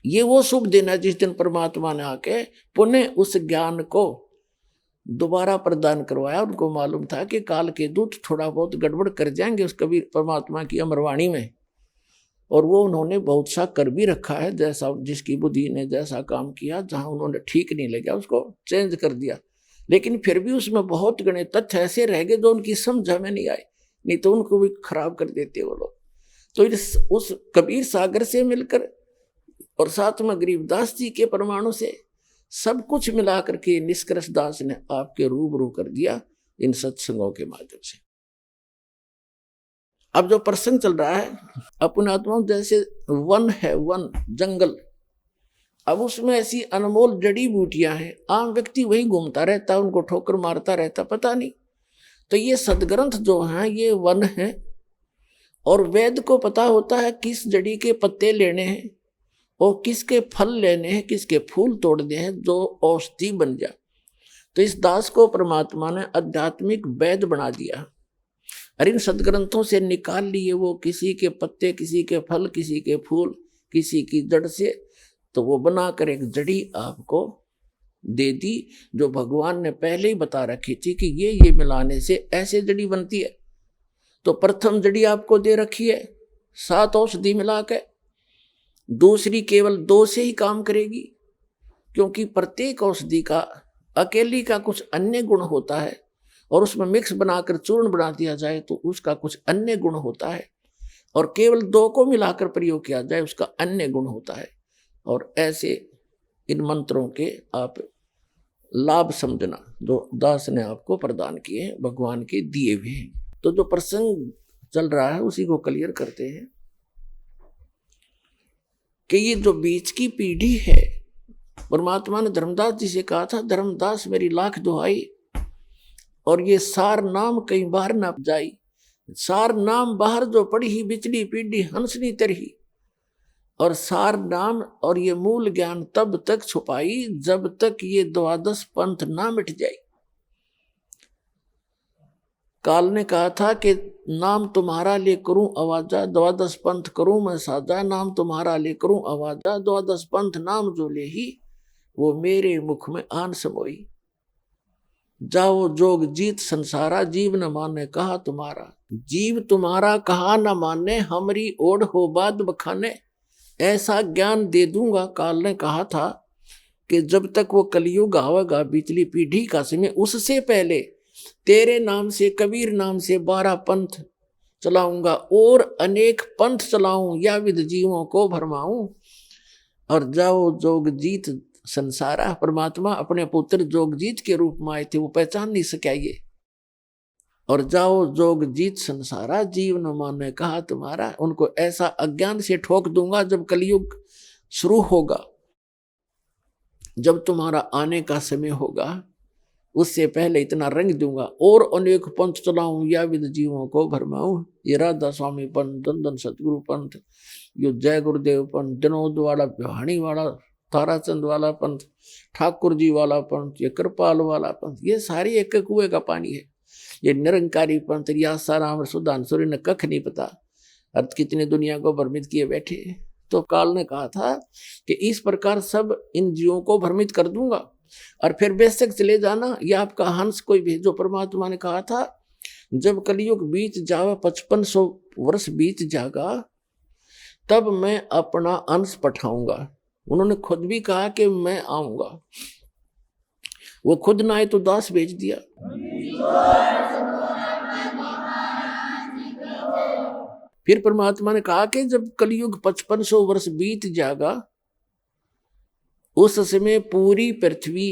ये वो शुभ दिन है जिस दिन परमात्मा ने आके पुनः उस ज्ञान को दोबारा प्रदान करवाया। उनको मालूम था कि काल के दूत थोड़ा बहुत गड़बड़ कर जाएंगे उस कबीर परमात्मा की अमरवाणी में, और वो उन्होंने बहुत सा कर भी रखा है, जैसा जिसकी बुद्धि ने जैसा काम किया, जहां उन्होंने ठीक नहीं लगा उसको चेंज कर दिया, लेकिन फिर भी उसमें बहुत गणे तथ्य ऐसे रह गए जो उनकी समझ में नहीं आए, नहीं तो उनको भी खराब कर देते वो लोग। तो उस कबीर सागर से मिलकर और साथ में गरीबदास जी के परमाणु से सब कुछ मिला करके निष्कर्ष दास ने आपके रूबरू कर दिया इन सत्संगों के माध्यम से। अब जो प्रसंग चल रहा है अपने आत्मा जैसे वन है, वन जंगल, अब उसमें ऐसी अनमोल जड़ी बूटियां हैं, आम व्यक्ति वही घूमता रहता, उनको ठोकर मारता रहता, पता नहीं। तो ये सदग्रंथ जो हैं ये वन है, और वेद को पता होता है किस जड़ी के पत्ते लेने हैं और किसके फल लेने हैं, किसके फूल तोड़ने हैं जो औषधि बन जाए। तो इस दास को परमात्मा ने आध्यात्मिक वैद बना दिया और इन सदग्रंथों से निकाल लिए वो किसी के पत्ते, किसी के फल, किसी के फूल, किसी की जड़ से, तो वो बनाकर एक जड़ी आपको दे दी जो भगवान ने पहले ही बता रखी थी कि ये मिलाने से ऐसे जड़ी बनती है। तो प्रथम जड़ी आपको दे रखी है 7 औषधि मिला के, दूसरी केवल 2 से ही काम करेगी, क्योंकि प्रत्येक औषधि का अकेली का कुछ अन्य गुण होता है और उसमें मिक्स बनाकर चूर्ण बना दिया जाए तो उसका कुछ अन्य गुण होता है, और केवल 2 को मिलाकर प्रयोग किया जाए उसका अन्य गुण होता है। और ऐसे इन मंत्रों के आप लाभ समझना जो दास ने आपको प्रदान किए हैं, भगवान के दिए हुए हैं। तो जो प्रसंग चल रहा है उसी को क्लियर करते हैं कि ये जो बीच की पीढ़ी है, परमात्मा ने धर्मदास जी से कहा था, धर्मदास मेरी लाख दुहाई, और ये सार नाम कई बार न जाई, सार नाम बाहर जो पड़ी ही बिचली पीढ़ी हंसनी तरही, और सार नाम और ये मूल ज्ञान तब तक छुपाई जब तक ये 12 पंथ ना मिट जाए। काल ने कहा था कि नाम तुम्हारा ले करूं आवाजा, 12 पंथ करूं मैं साजा, नाम तुम्हारा ले करूं आवाजा, 12 पंथ नाम जो ले ही वो मेरे मुख में आन समोई। जाओ जोग जीत संसारा, जीव न माने कहा तुम्हारा, जीव तुम्हारा कहा न माने, हमरी ओढ़ हो बाद बखाने, ऐसा ज्ञान दे दूंगा। काल ने कहा था कि जब तक वो कलयुग आवेगा, बिचली पीढ़ी का समय, उससे पहले तेरे नाम से, कबीर नाम से 12 पंथ चलाऊंगा और अनेक पंथ चलाऊं, या विद जीवों को भरमाऊं। और जाओ जोग जीत संसारा, परमात्मा अपने पुत्र जोगजीत के रूप में आए थे, वो पहचान नहीं सका ये। और जाओ जोग जीत संसारा, जीव न माने कहा तुम्हारा, उनको ऐसा अज्ञान से ठोक दूंगा जब कलयुग शुरू होगा, जब तुम्हारा आने का समय होगा, उससे पहले इतना रंग दूंगा, और अनेक पंथ चलाऊं, या विद जीवों को भरमाऊं। ये राधा स्वामी पंथ, दंदन सतगुरु पंथ, यो जय गुरुदेव पंथ, विनोद वाला, बिहाणी वाला, ताराचंद वाला पंथ, ठाकुर जी वाला पंथ, ये कृपाल वाला पंथ, ये सारी एक कुएं का पानी है। ये निरंकारी पंथ, साराम सुधांसुरी ने कख नहीं पता, अर्थ कितने दुनिया को भ्रमित किए बैठे। तो काल ने कहा था कि इस प्रकार सब इन जीवों को भ्रमित कर दूंगा, और फिर बेशक चले जाना, ये आपका हंस कोई भेजो। परमात्मा ने कहा था जब कलयुग बीत जावे 5500 वर्ष बीत जाएगा, तब मैं अपना अंश पठाऊंगा। उन्होंने खुद भी कहा कि मैं आऊंगा। वो खुद ना आए तो दास भेज दिया। फिर परमात्मा ने कहा कि जब कलयुग 5500 वर्ष बीत जाएगा, उस समय पूरी पृथ्वी,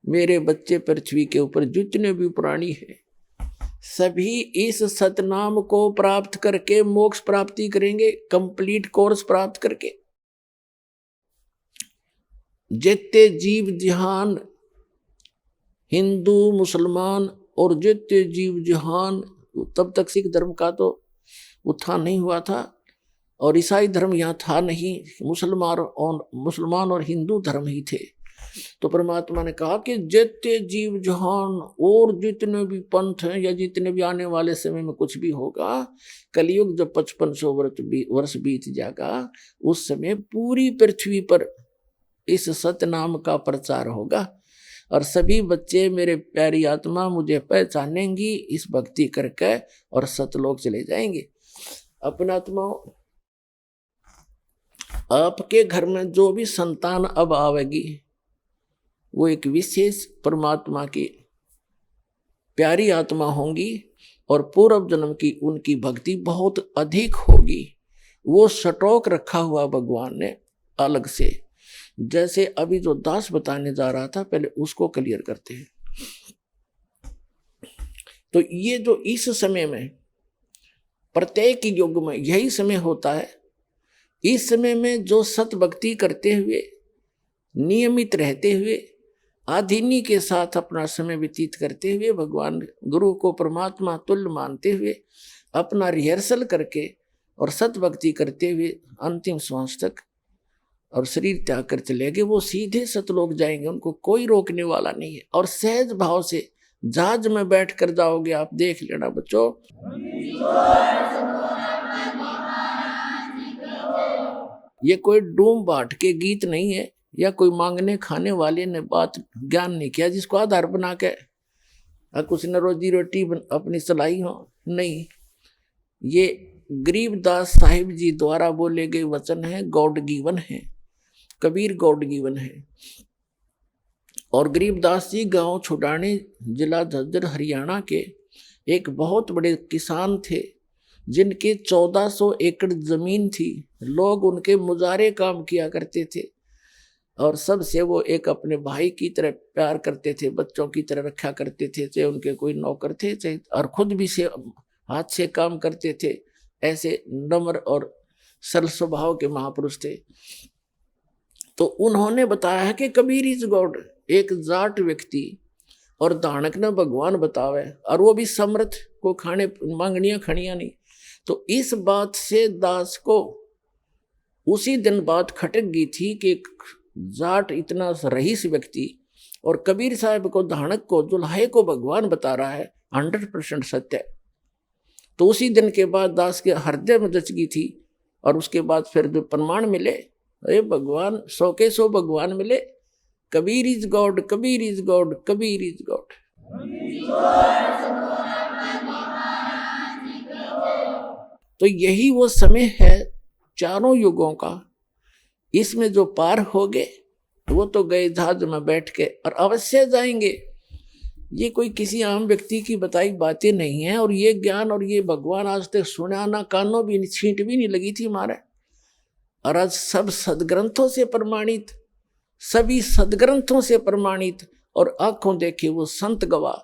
मेरे बच्चे पृथ्वी के ऊपर जितने भी प्राणी हैं, सभी इस सतनाम को प्राप्त करके मोक्ष प्राप्ति करेंगे, कंप्लीट कोर्स प्राप्त करके। जितने जीव जहान, हिंदू मुसलमान और जितने जीव जहान, तब तक सिख धर्म का तो उत्थान नहीं हुआ था और ईसाई धर्म यहाँ था नहीं, मुसलमान और हिंदू धर्म ही थे। तो परमात्मा ने कहा कि जितने जीव जहान और जितने भी पंथ हैं या जितने भी आने वाले समय में कुछ भी होगा, कलयुग जब 5500 वर्ष बीत जाएगा, उस समय पूरी पृथ्वी पर इस सतनाम का प्रचार होगा और सभी बच्चे मेरे प्यारी आत्मा मुझे पहचानेंगी इस भक्ति करके और सतलोक चले जाएंगे। अपना आत्माओं, आपके घर में जो भी संतान अब आवेगी, वो एक विशेष परमात्मा की प्यारी आत्मा होंगी और पूर्व जन्म की उनकी भक्ति बहुत अधिक होगी। वो स्टॉक रखा हुआ भगवान ने अलग से। जैसे अभी जो दास बताने जा रहा था, पहले उसको क्लियर करते हैं। तो ये जो इस समय में, प्रत्येक युग में यही समय होता है। इस समय में जो सत भक्ति करते हुए, नियमित रहते हुए, आधीनी के साथ अपना समय व्यतीत करते हुए, भगवान गुरु को परमात्मा तुल्य मानते हुए, अपना रिहर्सल करके और सत भक्ति करते हुए अंतिम श्वास तक और शरीर त्याग कर चले गए, वो सीधे सतलोक जाएंगे। उनको कोई रोकने वाला नहीं है। और सहज भाव से जहाज में बैठ कर जाओगे आप, देख लेना बच्चों। ये कोई डूम बाट के गीत नहीं है या कोई मांगने खाने वाले ने बात ज्ञान नहीं किया जिसको आधार बना के कुछ न रोजी रोटी अपनी चलाई हो। नहीं, ये गरीबदास साहिब जी द्वारा बोले गए वचन है, गॉड गिवन है, कबीर गॉड गिवन है। और गरीबदास जी गांव छुड़ाने, जिला झज्जर, हरियाणा के एक बहुत बड़े किसान थे जिनके 1400 एकड़ जमीन थी। लोग उनके मुजारे काम किया करते थे और सबसे वो एक अपने भाई की तरह प्यार करते थे, बच्चों की तरह रखा करते थे, चाहे उनके कोई नौकर थे चाहे, और खुद भी से हाथ से काम करते थे। ऐसे नम्र और सरल स्वभाव के महापुरुष थे। तो उन्होंने बताया है कि कबीर इज गॉड, एक जाट व्यक्ति और दानक न भगवान बतावे, और वो भी समर्थ को खाने मांगनियां खड़ियां नहीं। तो इस बात से दास को उसी दिन बात खटक गई थी कि एक जाट इतना रईस व्यक्ति और कबीर साहब को, दानक को, दुल्हे को भगवान बता रहा है, 100% सत्य है। तो उसी दिन के बाद दास के हृदय में जच गई थी और उसके बाद फिर जो प्रमाण मिले, अरे भगवान 100 के 100 भगवान मिले। Kabir is God, Kabir is God, Kabir is God. तो यही वो समय है चारों युगों का। इसमें जो पार हो गए वो तो गए जहाज में बैठ के, और अवश्य जाएंगे। ये कोई किसी आम व्यक्ति की बताई बातें नहीं है। और ये ज्ञान और ये भगवान आज तक सुना ना, कानों भी छींट भी नहीं लगी थी हमारे। और आज सब सदग्रंथों से प्रमाणित, सभी सदग्रंथों से प्रमाणित और आंखों देखे वो संत गवाह।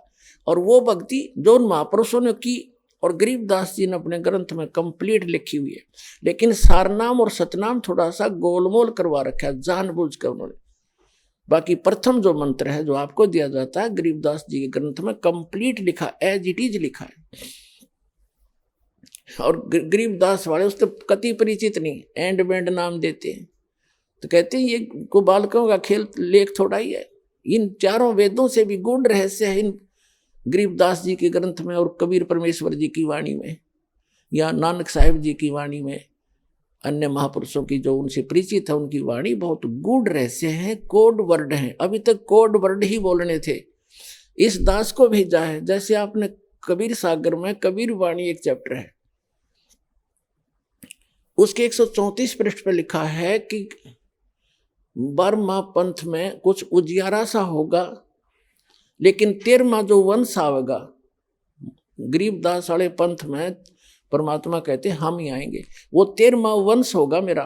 और वो भक्ति जो उन महापुरुषों ने की और गरीबदास जी ने अपने ग्रंथ में कंप्लीट लिखी हुई है। लेकिन सारनाम और सतनाम थोड़ा सा गोलमोल करवा रखा है जानबूझकर उन्होंने। बाकी प्रथम जो मंत्र है जो आपको दिया जाता है, गरीबदास जी के ग्रंथ में कंप्लीट लिखा, एज इट इज लिखा है। और गरीबदास वाले उससे कति परिचित नहीं, एंड बैंड नाम देते हैं। तो कहते हैं ये को बालकों का खेल लेख थोड़ा ही है। इन चारों वेदों से भी गूढ़ रहस्य है इन गरीबदास जी के ग्रंथ में और कबीर परमेश्वर जी की वाणी में या नानक साहिब जी की वाणी में, अन्य महापुरुषों की जो उनसे परिचित है उनकी वाणी बहुत गूढ़ रहस्य है, कोड वर्ड हैं। अभी तक कोड वर्ड ही बोलने थे। इस दास को भेजा है, जैसे आपने कबीर सागर में कबीर वाणी एक चैप्टर है, उसके 134 पृष्ठ पर लिखा है कि 12वां पंथ में कुछ उजियारा सा होगा, लेकिन 13वां जो वंश आवेगा, गरीबदास वाले पंथ में परमात्मा कहते हम ही आएंगे, वो 13वां वंश होगा, मेरा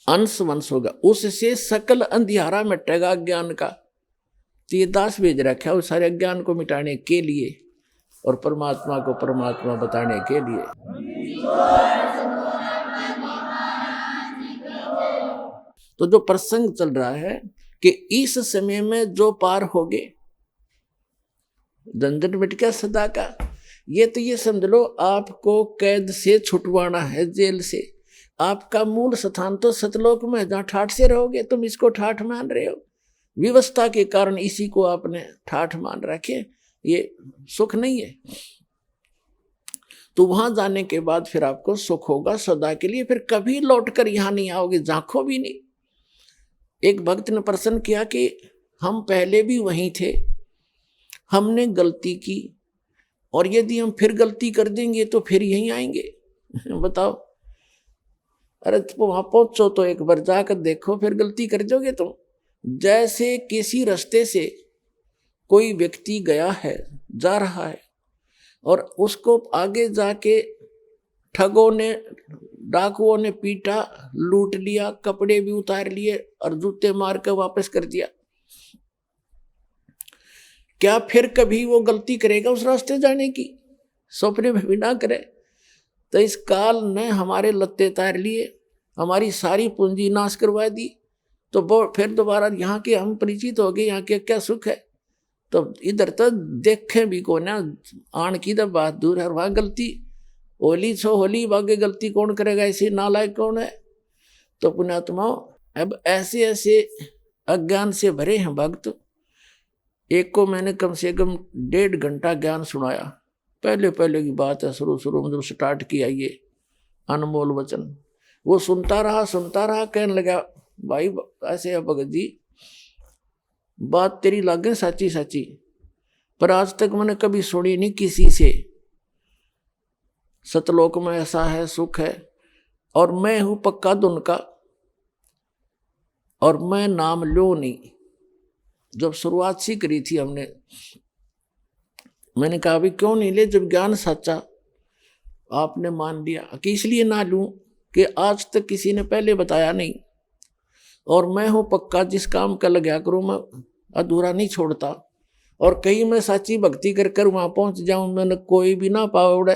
अंश वंश होगा, उससे सकल अंधियारा मिटेगा अज्ञान का। तो ये दास भेज रखा है उस सारे अज्ञान को मिटाने के लिए और परमात्मा को परमात्मा बताने के लिए। तो जो प्रसंग चल रहा है कि इस समय में जो पार होगे, झंझट मिट गया सदा का। ये तो ये समझ लो आपको कैद से छुटवाना है, जेल से। आपका मूल स्थान तो सतलोक में, जहां ठाठ से रहोगे। तुम इसको ठाठ मान रहे हो, व्यवस्था के कारण इसी को आपने ठाठ मान रखे, ये सुख नहीं है। तो वहां जाने के बाद फिर आपको सुख होगा सदा के लिए, फिर कभी लौटकर यहां नहीं आओगे, झांको भी नहीं। एक भक्त ने प्रश्न किया कि हम पहले भी वहीं थे, हमने गलती की, और यदि हम फिर गलती कर देंगे तो फिर यहीं आएंगे। बताओ, अरे तुम वहां पहुंचो तो एक बार जाकर देखो, फिर गलती कर दोगे तुम। जैसे किसी रास्ते से कोई व्यक्ति गया है, जा रहा है, और उसको आगे जाके ठगों ने, डाकुओं ने पीटा, लूट लिया, कपड़े भी उतार लिए और जूते मार कर वापस कर दिया। क्या फिर कभी वो गलती करेगा उस रास्ते जाने की? सपने में भी ना करे। तो इस काल ने हमारे लत्ते तार लिए, हमारी सारी पूंजी नाश करवा दी, तो वो फिर दोबारा यहाँ के हम परिचित हो गए, यहाँ के क्या सुख है। तो इधर तो देखें भी को ना, आन की तो बात दूर है, वहाँ गलती होली छो होली, बागे गलती कौन करेगा, ऐसे नालायक कौन है। तो पुण्यात्माओं, अब ऐसे ऐसे अज्ञान से भरे हैं भक्त। एक को मैंने कम से कम 1.5 घंटा ज्ञान सुनाया, पहले पहले की बात है, शुरू में जब स्टार्ट किया ये अनमोल वचन। वो सुनता रहा, कहने लगा, भाई ऐसे है भगत जी, बात तेरी लागे सच्ची सच्ची, पर आज तक मैंने कभी सुनी नहीं किसी से। सतलोक में ऐसा है, सुख है, और मैं हूं पक्का धुन का, और मैं नाम लो नहीं। जब शुरुआत सी करी थी हमने, मैंने कहा अभी क्यों नहीं ले, जब ज्ञान सच्चा आपने मान लिया कि इसलिए ना लूं कि आज तक किसी ने पहले बताया नहीं, और मैं हूं पक्का, जिस काम का लगा करूं मैं अधूरा नहीं छोड़ता। और कहीं मैं सच्ची भक्ति कर कर वहां पहुंच जाऊं, मैंने कोई भी ना पावे उड़े,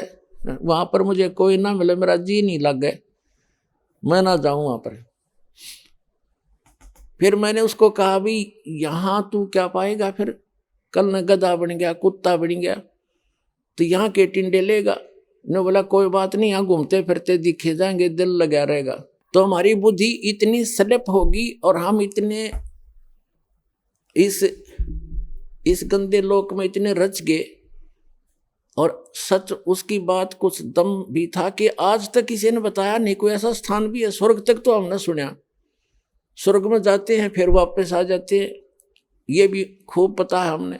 वहां पर मुझे कोई ना मिले, मेरा जी नहीं लग गए, मैं ना जाऊं वहां पर। फिर मैंने उसको कहा भी यहां तू क्या पाएगा, फिर कल न गधा बन गया, कुत्ता बन गया, तो यहाँ के टिंडे लेगा। ने बोला कोई बात नहीं, यहाँ घूमते फिरते दिखे जाएंगे, दिल लगा रहेगा। तो हमारी बुद्धि इतनी स्लिप होगी और हम इतने इस गंदे लोक में इतने रच गए, और सच उसकी बात कुछ दम भी था कि आज तक किसी ने बताया नहीं। कोई ऐसा स्थान भी है, स्वर्ग तक तो हमने सुना, स्वर्ग में जाते हैं फिर वापस आ जाते हैं, ये भी खूब पता है हमने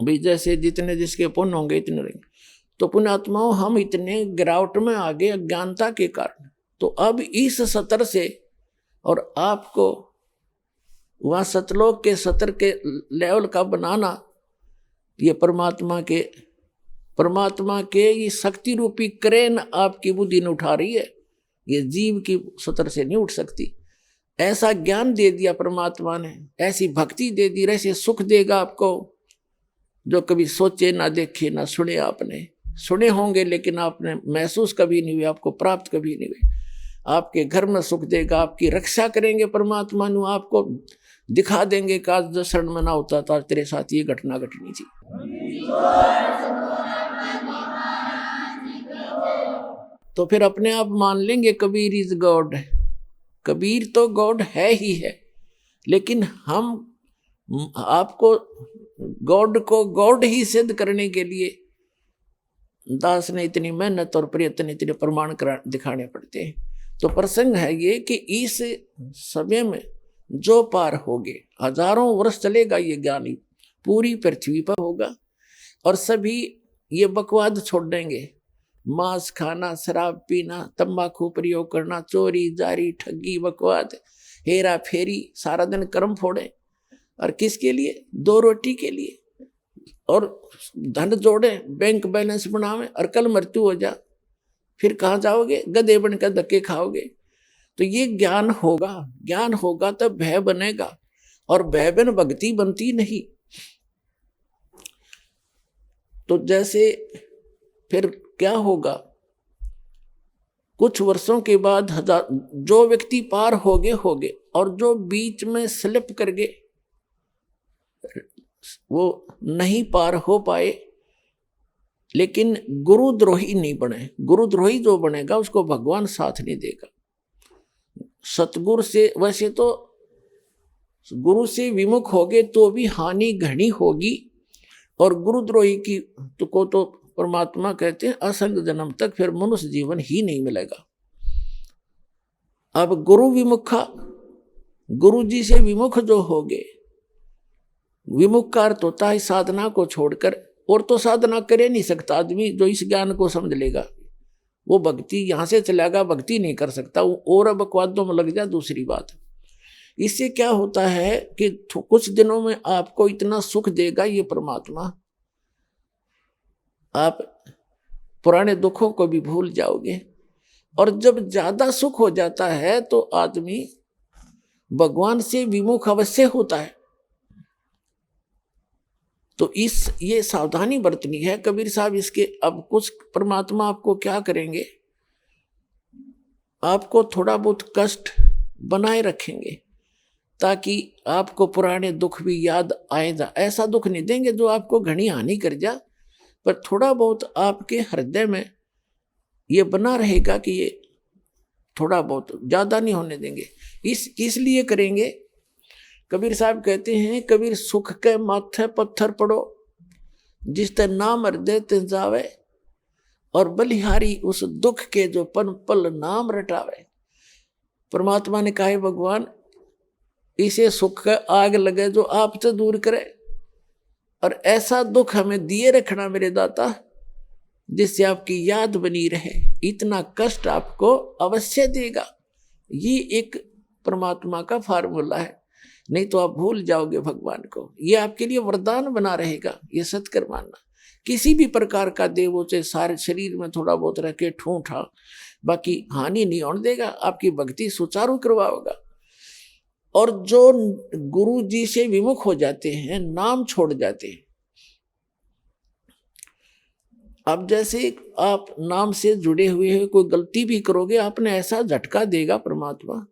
भी, जैसे जितने जिसके पुण्य होंगे इतने रहेंगे। तो पुण्यात्माओं, हम इतने गिरावट में आ गए अज्ञानता के कारण। तो अब इस सतर से, और आपको वहाँ सतलोक के सतर के लेवल का बनाना, ये परमात्मा के ये शक्ति रूपी क्रेन आपकी बुद्धि ने उठा रही है, ये जीव की सतर से नहीं उठ सकती। ऐसा ज्ञान दे दिया परमात्मा ने, ऐसी भक्ति दे दी, ऐसे सुख देगा आपको जो कभी सोचे ना देखे ना सुने। आपने सुने होंगे लेकिन आपने महसूस कभी नहीं हुए, आपको प्राप्त कभी नहीं हुए। आपके घर में सुख देगा, आपकी रक्षा करेंगे परमात्मा नु, आपको दिखा देंगे कि आज जो शरण में ना होता था तेरे साथ ये घटना घटनी थी। तो फिर अपने आप मान लेंगे कबीर इज गॉड। कबीर तो गॉड है ही है, लेकिन हम आपको गॉड को गॉड ही सिद्ध करने के लिए दास ने इतनी मेहनत और प्रयत्न, इतने प्रमाण दिखाने पड़ते हैं। तो प्रसंग है ये कि इस समय में जो पार होगे, हजारों वर्ष चलेगा ये ज्ञानी, पूरी पृथ्वी पर होगा और सभी ये बकवाद छोड़ देंगे। मांस खाना, शराब पीना, तंबाकू प्रयोग करना, चोरी जारी, ठगी, बकवाद, हेरा फेरी, सारा दिन कर्म फोड़े। और किसके लिए? 2 रोटी के लिए। और धन जोड़े, बैंक बैलेंस बनावे और कल मृत्यु हो जा, फिर कहाँ जाओगे? गधे बनकर धक्के खाओगे। तो ये ज्ञान होगा, ज्ञान होगा तब भय बनेगा, और भय बिन भक्ति बनती नहीं। तो जैसे फिर क्या होगा? कुछ वर्षों के बाद जो व्यक्ति पार होगे और जो बीच में स्लिप कर गए वो नहीं पार हो पाए, लेकिन गुरुद्रोही नहीं बने। गुरुद्रोही जो बनेगा उसको भगवान साथ नहीं देगा। सतगुरु से, वैसे तो गुरु से विमुख होगे तो भी हानि घनी होगी, और गुरुद्रोही की तो परमात्मा कहते हैं असंग जन्म तक फिर मनुष्य जीवन ही नहीं मिलेगा। अब गुरु विमुखा, गुरु जी से विमुख जो होगे, विमुख का अर्थ होता है साधना को छोड़कर, और तो साधना करे नहीं सकता आदमी जो इस ज्ञान को समझ लेगा। वो भक्ति यहां से चलेगा, भक्ति नहीं कर सकता, और बकवादों में लग जा, दूसरी बात। इससे क्या होता है कि कुछ दिनों में आपको इतना सुख देगा ये परमात्मा, आप पुराने दुखों को भी भूल जाओगे। और जब ज्यादा सुख हो जाता है तो आदमी भगवान से विमुख अवश्य होता है। तो ये सावधानी बरतनी है कबीर साहब इसके। अब कुछ परमात्मा आपको क्या करेंगे, आपको थोड़ा बहुत कष्ट बनाए रखेंगे ताकि आपको पुराने दुख भी याद आए जा। ऐसा दुख नहीं देंगे जो आपको घनी हानि कर जा, पर थोड़ा बहुत आपके हृदय में ये बना रहेगा कि ये थोड़ा बहुत, ज्यादा नहीं होने देंगे। इसलिए करेंगे। कबीर साहब कहते हैं, कबीर सुख के माथे पत्थर पड़ो, जिस ते नाम हृदय ते जावे, और बलिहारी उस दुख के जो पन पल नाम रटावे। परमात्मा ने कहा है भगवान इसे सुख का आग लगे जो आपसे दूर करे, और ऐसा दुख हमें दिए रखना मेरे दाता जिससे आपकी याद बनी रहे। इतना कष्ट आपको अवश्य देगा। ये एक परमात्मा का फार्मूला है, नहीं तो आप भूल जाओगे भगवान को। ये आपके लिए वरदान बना रहेगा, ये सत्कर मानना। किसी भी प्रकार का देवों से सारे शरीर में थोड़ा बहुत रह के ठूठा, बाकी हानि नहीं होने देगा, आपकी भक्ति सुचारू करवाओगा। और जो गुरु जी से विमुख हो जाते हैं, नाम छोड़ जाते हैं, अब जैसे आप नाम से जुड़े हुए हैं, कोई गलती भी करोगे आपने ऐसा झटका देगा परमात्मा,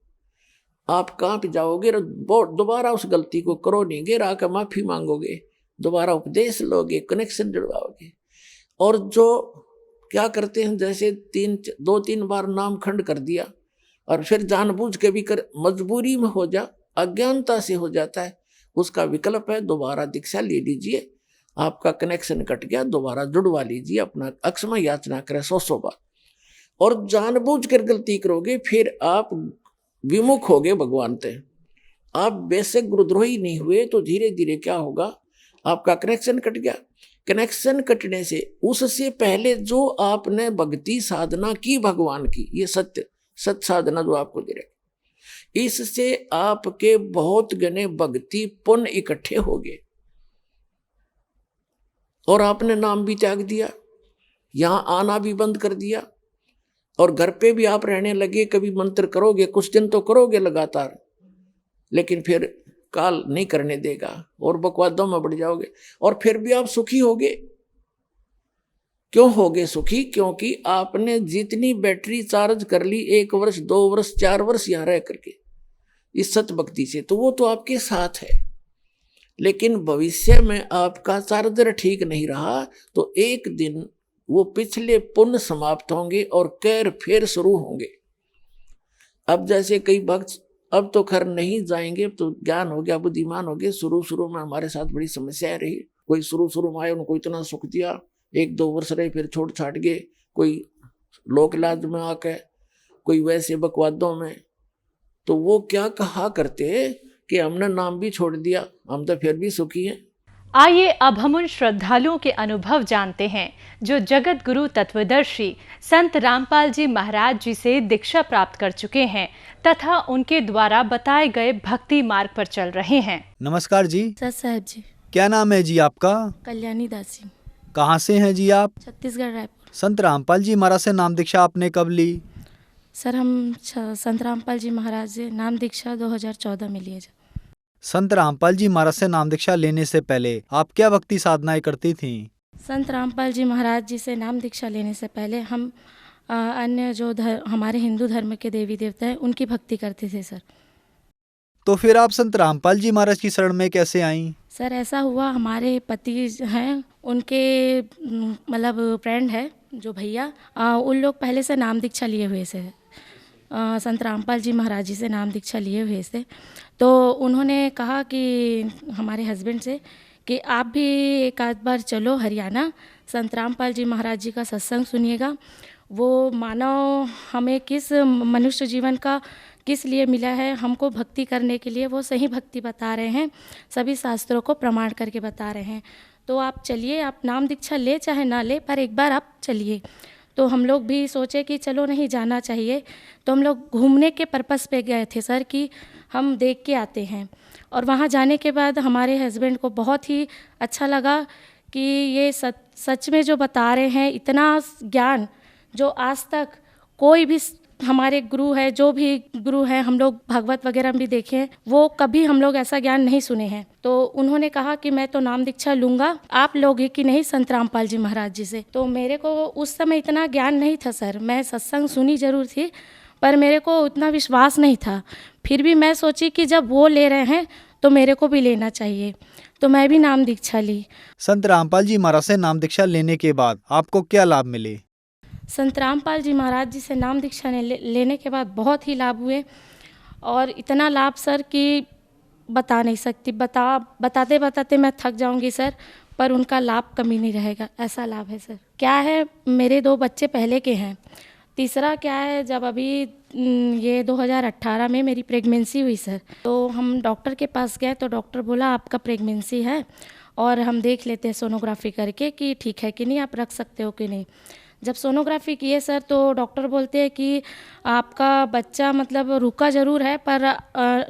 आप कांप जाओगे, दोबारा उस गलती को करो नहीं गे, आकर माफी मांगोगे, दोबारा उपदेश लोगे, कनेक्शन जुड़वाओगे। और जो क्या करते हैं, जैसे 2-3 बार नाम खंड कर दिया और फिर जानबूझ के भी कर, मजबूरी में हो जा, अज्ञानता से हो जाता है, उसका विकल्प है दोबारा दीक्षा ले लीजिए, आपका कनेक्शन कट गया, दोबारा जुड़वा लीजिए, अपना अक्षमा याचना करें 100 बार। और जानबूझ कर गलती करोगे फिर आप विमुख होगे भगवान से। आप बेशक गुरुद्रोही नहीं हुए तो धीरे धीरे क्या होगा, आपका कनेक्शन कट गया। कनेक्शन कटने से उससे पहले जो आपने भक्ति साधना की भगवान की, ये सत्य साधना जो आपको दे रहे, इससे आपके बहुत गने भक्ति पुण्य इकट्ठे हो गए और आपने नाम भी त्याग दिया, यहां आना भी बंद कर दिया, और घर पे भी आप रहने लगे। कभी मंत्र करोगे, कुछ दिन तो करोगे लगातार, लेकिन फिर काल नहीं करने देगा और बकवादों में बढ़ जाओगे, और फिर भी आप सुखी होगे। क्यों होगे सुखी? क्योंकि आपने जितनी बैटरी चार्ज कर ली 1 वर्ष 2 वर्ष 4 वर्ष यहां रह करके इस सत भक्ति से, तो वो तो आपके साथ है। लेकिन भविष्य में आपका चार्जर ठीक नहीं रहा तो एक दिन वो पिछले पुण्य समाप्त होंगे और कैर फिर शुरू होंगे। अब जैसे कई भक्त अब तो खैर नहीं जाएंगे, अब तो ज्ञान हो गया, बुद्धिमान हो गए। शुरू में हमारे साथ बड़ी समस्याएं रही। कोई शुरू में आए, उनको इतना सुख दिया, 1-2 वर्ष रहे, फिर छोड़ छाट गए। कोई लोक इलाज में आके, कोई वैसे बकवादों में। तो वो क्या कहा करते कि हमने नाम भी छोड़ दिया, हम तो फिर भी सुखी हैं। आइए अब हम उन श्रद्धालुओं के अनुभव जानते हैं जो जगत गुरु तत्वदर्शी संत रामपाल जी महाराज जी से दीक्षा प्राप्त कर चुके हैं तथा उनके द्वारा बताए गए भक्ति मार्ग पर चल रहे हैं। नमस्कार जी। सर साहब जी। क्या नाम है जी आपका? कल्याणी दास जी। कहाँ से हैं जी आप? छत्तीसगढ़, रायपुर। संत रामपाल जी महाराज से नाम दीक्षा आपने कब ली? सर हम संत रामपाल जी महाराज से नाम दीक्षा 2014 में लिए। संत रामपाल जी महाराज से नाम दीक्षा लेने से पहले आप क्या भक्ति साधनाएं करती थीं? संत रामपाल जी महाराज जी से नाम दीक्षा लेने से पहले हम अन्य जो हमारे हिंदू धर्म के देवी देवता हैं उनकी भक्ति करते थे सर। तो फिर आप संत रामपाल जी महाराज की शरण में कैसे आईं? सर ऐसा हुआ, हमारे पति हैं उनके मतलब फ्रेंड है जो भैया, उन लोग पहले से नाम दीक्षा लिए हुए से संत रामपाल जी महाराज जी से नाम दीक्षा लिए हुए थे। तो उन्होंने कहा कि हमारे हस्बैंड से कि आप भी एक आध बार चलो हरियाणा, संत रामपाल जी महाराज जी का सत्संग सुनिएगा। वो मानव हमें किस मनुष्य जीवन का किस लिए मिला है, हमको भक्ति करने के लिए वो सही भक्ति बता रहे हैं, सभी शास्त्रों को प्रमाण करके बता रहे हैं। तो आप चलिए, आप नाम दीक्षा ले चाहे ना ले, पर एक बार आप चलिए। तो हम लोग भी सोचे कि चलो नहीं जाना चाहिए। तो हम लोग घूमने के पर्पस पे गए थे सर कि हम देख के आते हैं। और वहाँ जाने के बाद हमारे हस्बैंड को बहुत ही अच्छा लगा कि ये सच में जो बता रहे हैं, इतना ज्ञान जो आज तक कोई भी हमारे गुरु है, जो भी गुरु हैं, हम लोग भागवत वगैरह भी देखे हैं, वो कभी हम लोग ऐसा ज्ञान नहीं सुने हैं। तो उन्होंने कहा कि मैं तो नाम दीक्षा लूँगा, आप लोगे कि नहीं संत रामपाल जी महाराज जी से। तो मेरे को उस समय इतना ज्ञान नहीं था सर, मैं सत्संग सुनी जरूर थी पर मेरे को उतना विश्वास नहीं था। फिर भी मैं सोची कि जब वो ले रहे हैं तो मेरे को भी लेना चाहिए, तो मैं भी नाम दीक्षा ली। संत रामपाल जी महाराज से नाम दीक्षा लेने के बाद आपको क्या लाभ मिले? संत रामपाल जी महाराज जी से नाम दीक्षा लेने के बाद बहुत ही लाभ हुए, और इतना लाभ सर कि बता नहीं सकती, बताते बताते मैं थक जाऊंगी सर, पर उनका लाभ कमी नहीं रहेगा, ऐसा लाभ है सर। क्या है, मेरे 2 बच्चे पहले के हैं। तीसरा क्या है, जब अभी ये 2018 में मेरी प्रेगनेंसी हुई सर, तो हम डॉक्टर के पास गए तो डॉक्टर बोला आपका प्रेगनेंसी है और हम देख लेते हैं सोनोग्राफी करके कि ठीक है कि नहीं, आप रख सकते हो कि नहीं। जब सोनोग्राफी किए सर तो डॉक्टर बोलते हैं कि आपका बच्चा मतलब रुका ज़रूर है पर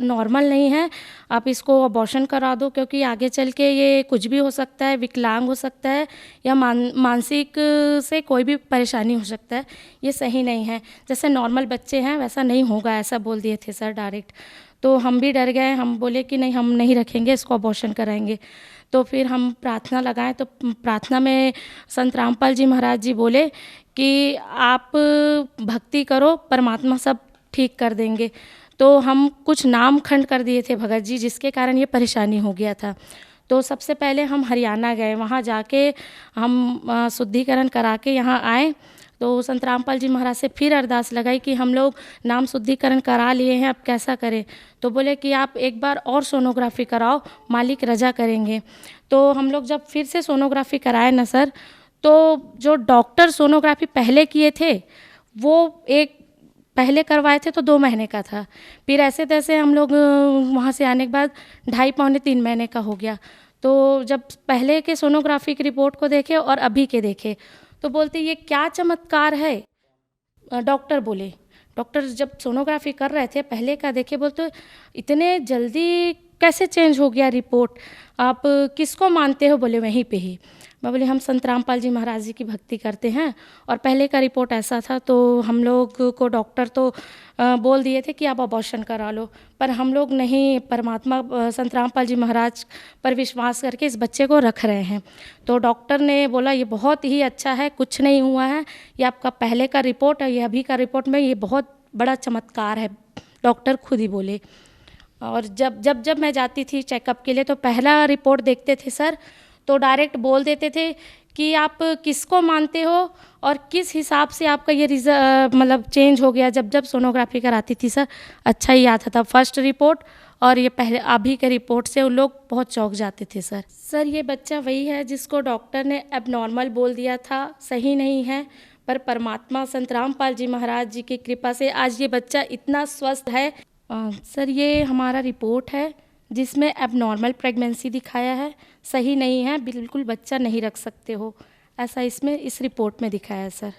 नॉर्मल नहीं है, आप इसको अबॉर्शन करा दो, क्योंकि आगे चल के ये कुछ भी हो सकता है, विकलांग हो सकता है या मानसिक से कोई भी परेशानी हो सकता है, ये सही नहीं है, जैसे नॉर्मल बच्चे हैं वैसा नहीं होगा, ऐसा बोल दिए थे सर डायरेक्ट। तो हम भी डर गए, हम बोले कि नहीं, हम नहीं रखेंगे, इसको अबॉर्शन कराएंगे। तो फिर हम प्रार्थना लगाएं, तो प्रार्थना में संत रामपाल जी महाराज जी बोले कि आप भक्ति करो, परमात्मा सब ठीक कर देंगे। तो हम कुछ नाम खंड कर दिए थे भगत जी, जिसके कारण ये परेशानी हो गया था। तो सबसे पहले हम हरियाणा गए, वहाँ जाके हम शुद्धिकरण करा के यहाँ आए। तो संत रामपाल जी महाराज से फिर अरदास लगाई कि हम लोग नाम शुद्धिकरण करा लिए हैं, अब कैसा करें। तो बोले कि आप एक बार और सोनोग्राफी कराओ, मालिक रजा करेंगे। तो हम लोग जब फिर से सोनोग्राफी कराए ना सर, तो जो डॉक्टर सोनोग्राफी पहले किए थे वो एक पहले करवाए थे तो 2 महीने का था, फिर ऐसे तैसे हम लोग वहाँ से आने के बाद 2.5 पौने 3 महीने का हो गया। तो जब पहले के सोनोग्राफी की रिपोर्ट को देखे और अभी के देखे तो बोलते ये क्या चमत्कार है। डॉक्टर बोले, डॉक्टर जब सोनोग्राफी कर रहे थे पहले का देखे, बोलते इतने जल्दी कैसे चेंज हो गया रिपोर्ट, आप किसको मानते हो? बोले वहीं पे ही। मैं बोली हम संत रामपाल जी महाराज जी की भक्ति करते हैं और पहले का रिपोर्ट ऐसा था। तो हम लोग को डॉक्टर तो बोल दिए थे कि आप अबॉर्शन करा लो, पर हम लोग नहीं, परमात्मा संत रामपाल जी महाराज पर विश्वास करके इस बच्चे को रख रहे हैं। तो डॉक्टर ने बोला ये बहुत ही अच्छा है, कुछ नहीं हुआ है, ये आपका पहले का रिपोर्ट है, ये अभी का रिपोर्ट में ये बहुत बड़ा चमत्कार है, डॉक्टर खुद ही बोले। और जब मैं जाती थी चेकअप के लिए तो पहला रिपोर्ट देखते थे सर, तो डायरेक्ट बोल देते थे कि आप किसको मानते हो और किस हिसाब से आपका ये मतलब चेंज हो गया। जब सोनोग्राफी कराती थी सर, अच्छा ही आता था फर्स्ट रिपोर्ट और ये पहले अभी के रिपोर्ट से उन लोग बहुत चौंक जाते थे सर। ये बच्चा वही है जिसको डॉक्टर ने एबनॉर्मल बोल दिया था, सही नहीं है, पर परमात्मा संत रामपाल जी महाराज जी की कृपा से आज ये बच्चा इतना स्वस्थ है। सर ये हमारा रिपोर्ट है जिसमें एबनॉर्मल प्रेगनेंसी दिखाया है, सही नहीं है, बिल्कुल बच्चा नहीं रख सकते हो, ऐसा इसमें इस रिपोर्ट में दिखाया है सर।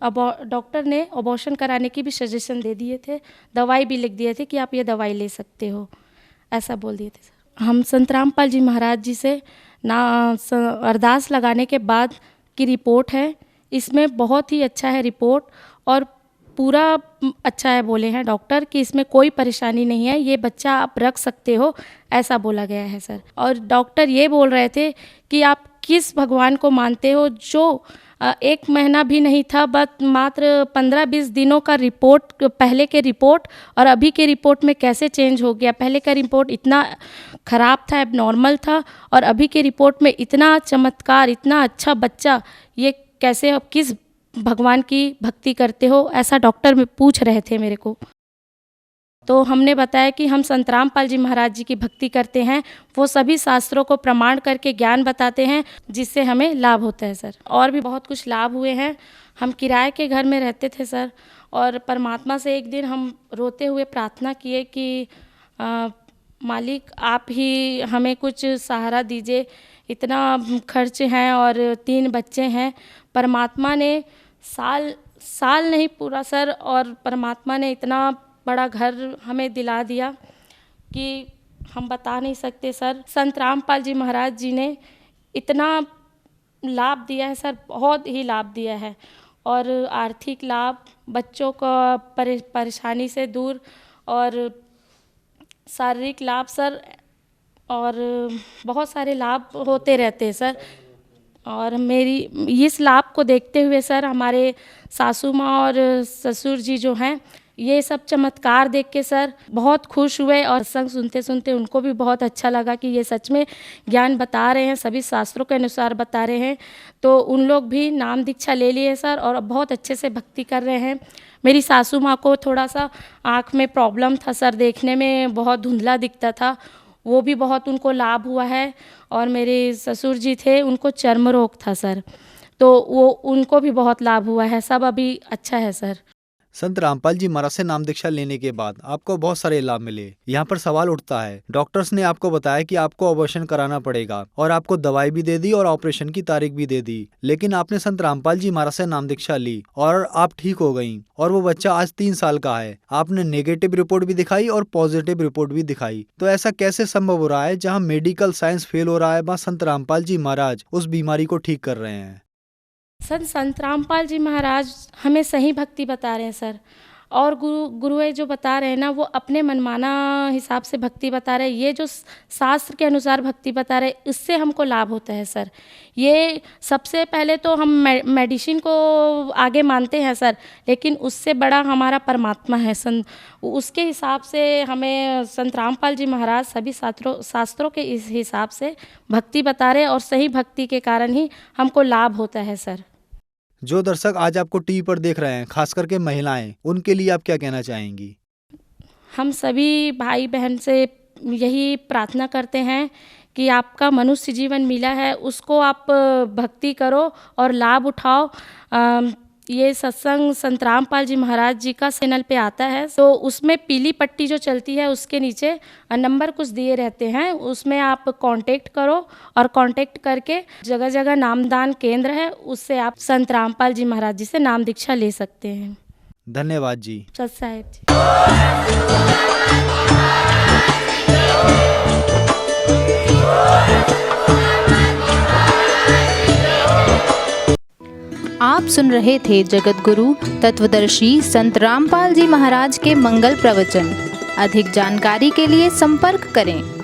अब डॉक्टर ने अबॉर्शन कराने की भी सजेशन दे दिए थे, दवाई भी लिख दिए थे कि आप ये दवाई ले सकते हो, ऐसा बोल दिए थे सर। हम संत रामपाल जी महाराज जी से अरदास लगाने के बाद की रिपोर्ट है, इसमें बहुत ही अच्छा है रिपोर्ट और पूरा अच्छा है बोले हैं डॉक्टर कि इसमें कोई परेशानी नहीं है, ये बच्चा आप रख सकते हो, ऐसा बोला गया है सर। और डॉक्टर ये बोल रहे थे कि आप किस भगवान को मानते हो, जो 1 महीना भी नहीं था, बस मात्र 15-20 दिनों का रिपोर्ट, पहले के रिपोर्ट और अभी के रिपोर्ट में कैसे चेंज हो गया। पहले का रिपोर्ट इतना ख़राब था, एबनॉर्मल था, और अभी के रिपोर्ट में इतना चमत्कार, इतना अच्छा बच्चा, ये कैसे, अब किस भगवान की भक्ति करते हो, ऐसा डॉक्टर में पूछ रहे थे मेरे को। तो हमने बताया कि हम संत रामपाल जी महाराज जी की भक्ति करते हैं, वो सभी शास्त्रों को प्रमाण करके ज्ञान बताते हैं, जिससे हमें लाभ होता है सर। और भी बहुत कुछ लाभ हुए हैं। हम किराए के घर में रहते थे सर, और परमात्मा से एक दिन हम रोते हुए प्रार्थना किए कि मालिक आप ही हमें कुछ सहारा दीजिए, इतना खर्च हैं और 3 बच्चे हैं। परमात्मा ने साल नहीं पूरा सर, और परमात्मा ने इतना बड़ा घर हमें दिला दिया कि हम बता नहीं सकते सर। संत रामपाल जी महाराज जी ने इतना लाभ दिया है सर, बहुत ही लाभ दिया है, और आर्थिक लाभ, बच्चों को परेशानी से दूर, और शारीरिक लाभ सर, और बहुत सारे लाभ होते रहते हैं सर। और मेरी इस लाभ को देखते हुए सर, हमारे सासू माँ और ससुर जी जो हैं, ये सब चमत्कार देख के सर बहुत खुश हुए, और संग सुनते सुनते उनको भी बहुत अच्छा लगा कि ये सच में ज्ञान बता रहे हैं, सभी शास्त्रों के अनुसार बता रहे हैं। तो उन लोग भी नाम दीक्षा ले लिए सर, और अब बहुत अच्छे से भक्ति कर रहे हैं। मेरी सासू माँ को थोड़ा सा आँख में प्रॉब्लम था सर, देखने में बहुत धुंधला दिखता था, वो भी बहुत उनको लाभ हुआ है। और मेरे ससुर जी थे, उनको चर्म रोग था सर, तो वो उनको भी बहुत लाभ हुआ है, सब अभी अच्छा है सर। संत रामपाल जी महाराज से नाम दीक्षा लेने के बाद आपको बहुत सारे लाभ मिले। यहाँ पर सवाल उठता है, डॉक्टर्स ने आपको बताया कि आपको ऑपरेशन कराना पड़ेगा, और आपको दवाई भी दे दी और ऑपरेशन की तारीख भी दे दी, लेकिन आपने संत रामपाल जी महाराज से नाम दीक्षा ली और आप ठीक हो गयी, और वो बच्चा आज 3 साल का है। आपने नेगेटिव रिपोर्ट भी दिखाई और पॉजिटिव रिपोर्ट भी दिखाई, तो ऐसा कैसे संभव हो रहा है? जहाँ मेडिकल साइंस फेल हो रहा है, वहाँ संत रामपाल जी महाराज उस बीमारी को ठीक कर रहे हैं। संत रामपाल जी महाराज हमें सही भक्ति बता रहे हैं सर, और गुरुए जो बता रहे हैं ना, वो अपने मनमाना हिसाब से भक्ति बता रहे हैं। ये जो शास्त्र के अनुसार भक्ति बता रहे हैं, इससे हमको लाभ होता है सर। ये सबसे पहले तो हम मेडिसिन को आगे मानते हैं सर, लेकिन उससे बड़ा हमारा परमात्मा है उसके हिसाब से हमें संत रामपाल जी महाराज सभी शास्त्रों के इस हिसाब से भक्ति बता रहे हैं, और सही भक्ति के कारण ही हमको लाभ होता है सर। जो दर्शक आज आपको टीवी पर देख रहे हैं, खास करके महिलाएं, उनके लिए आप क्या कहना चाहेंगी? हम सभी भाई बहन से यही प्रार्थना करते हैं कि आपका मनुष्य जीवन मिला है, उसको आप भक्ति करो और लाभ उठाओ। ये सत्संग संत रामपाल जी महाराज जी का चैनल पे आता है, तो उसमें पीली पट्टी जो चलती है उसके नीचे नंबर कुछ दिए रहते हैं, उसमें आप कांटेक्ट करो, और कांटेक्ट करके जगह जगह नामदान केंद्र है, उससे आप संत रामपाल जी महाराज जी से नाम दीक्षा ले सकते हैं। धन्यवाद जी। सत साहेब जी। आप सुन रहे थे जगत गुरु तत्वदर्शी संत रामपाल जी महाराज के मंगल प्रवचन। अधिक जानकारी के लिए संपर्क करें।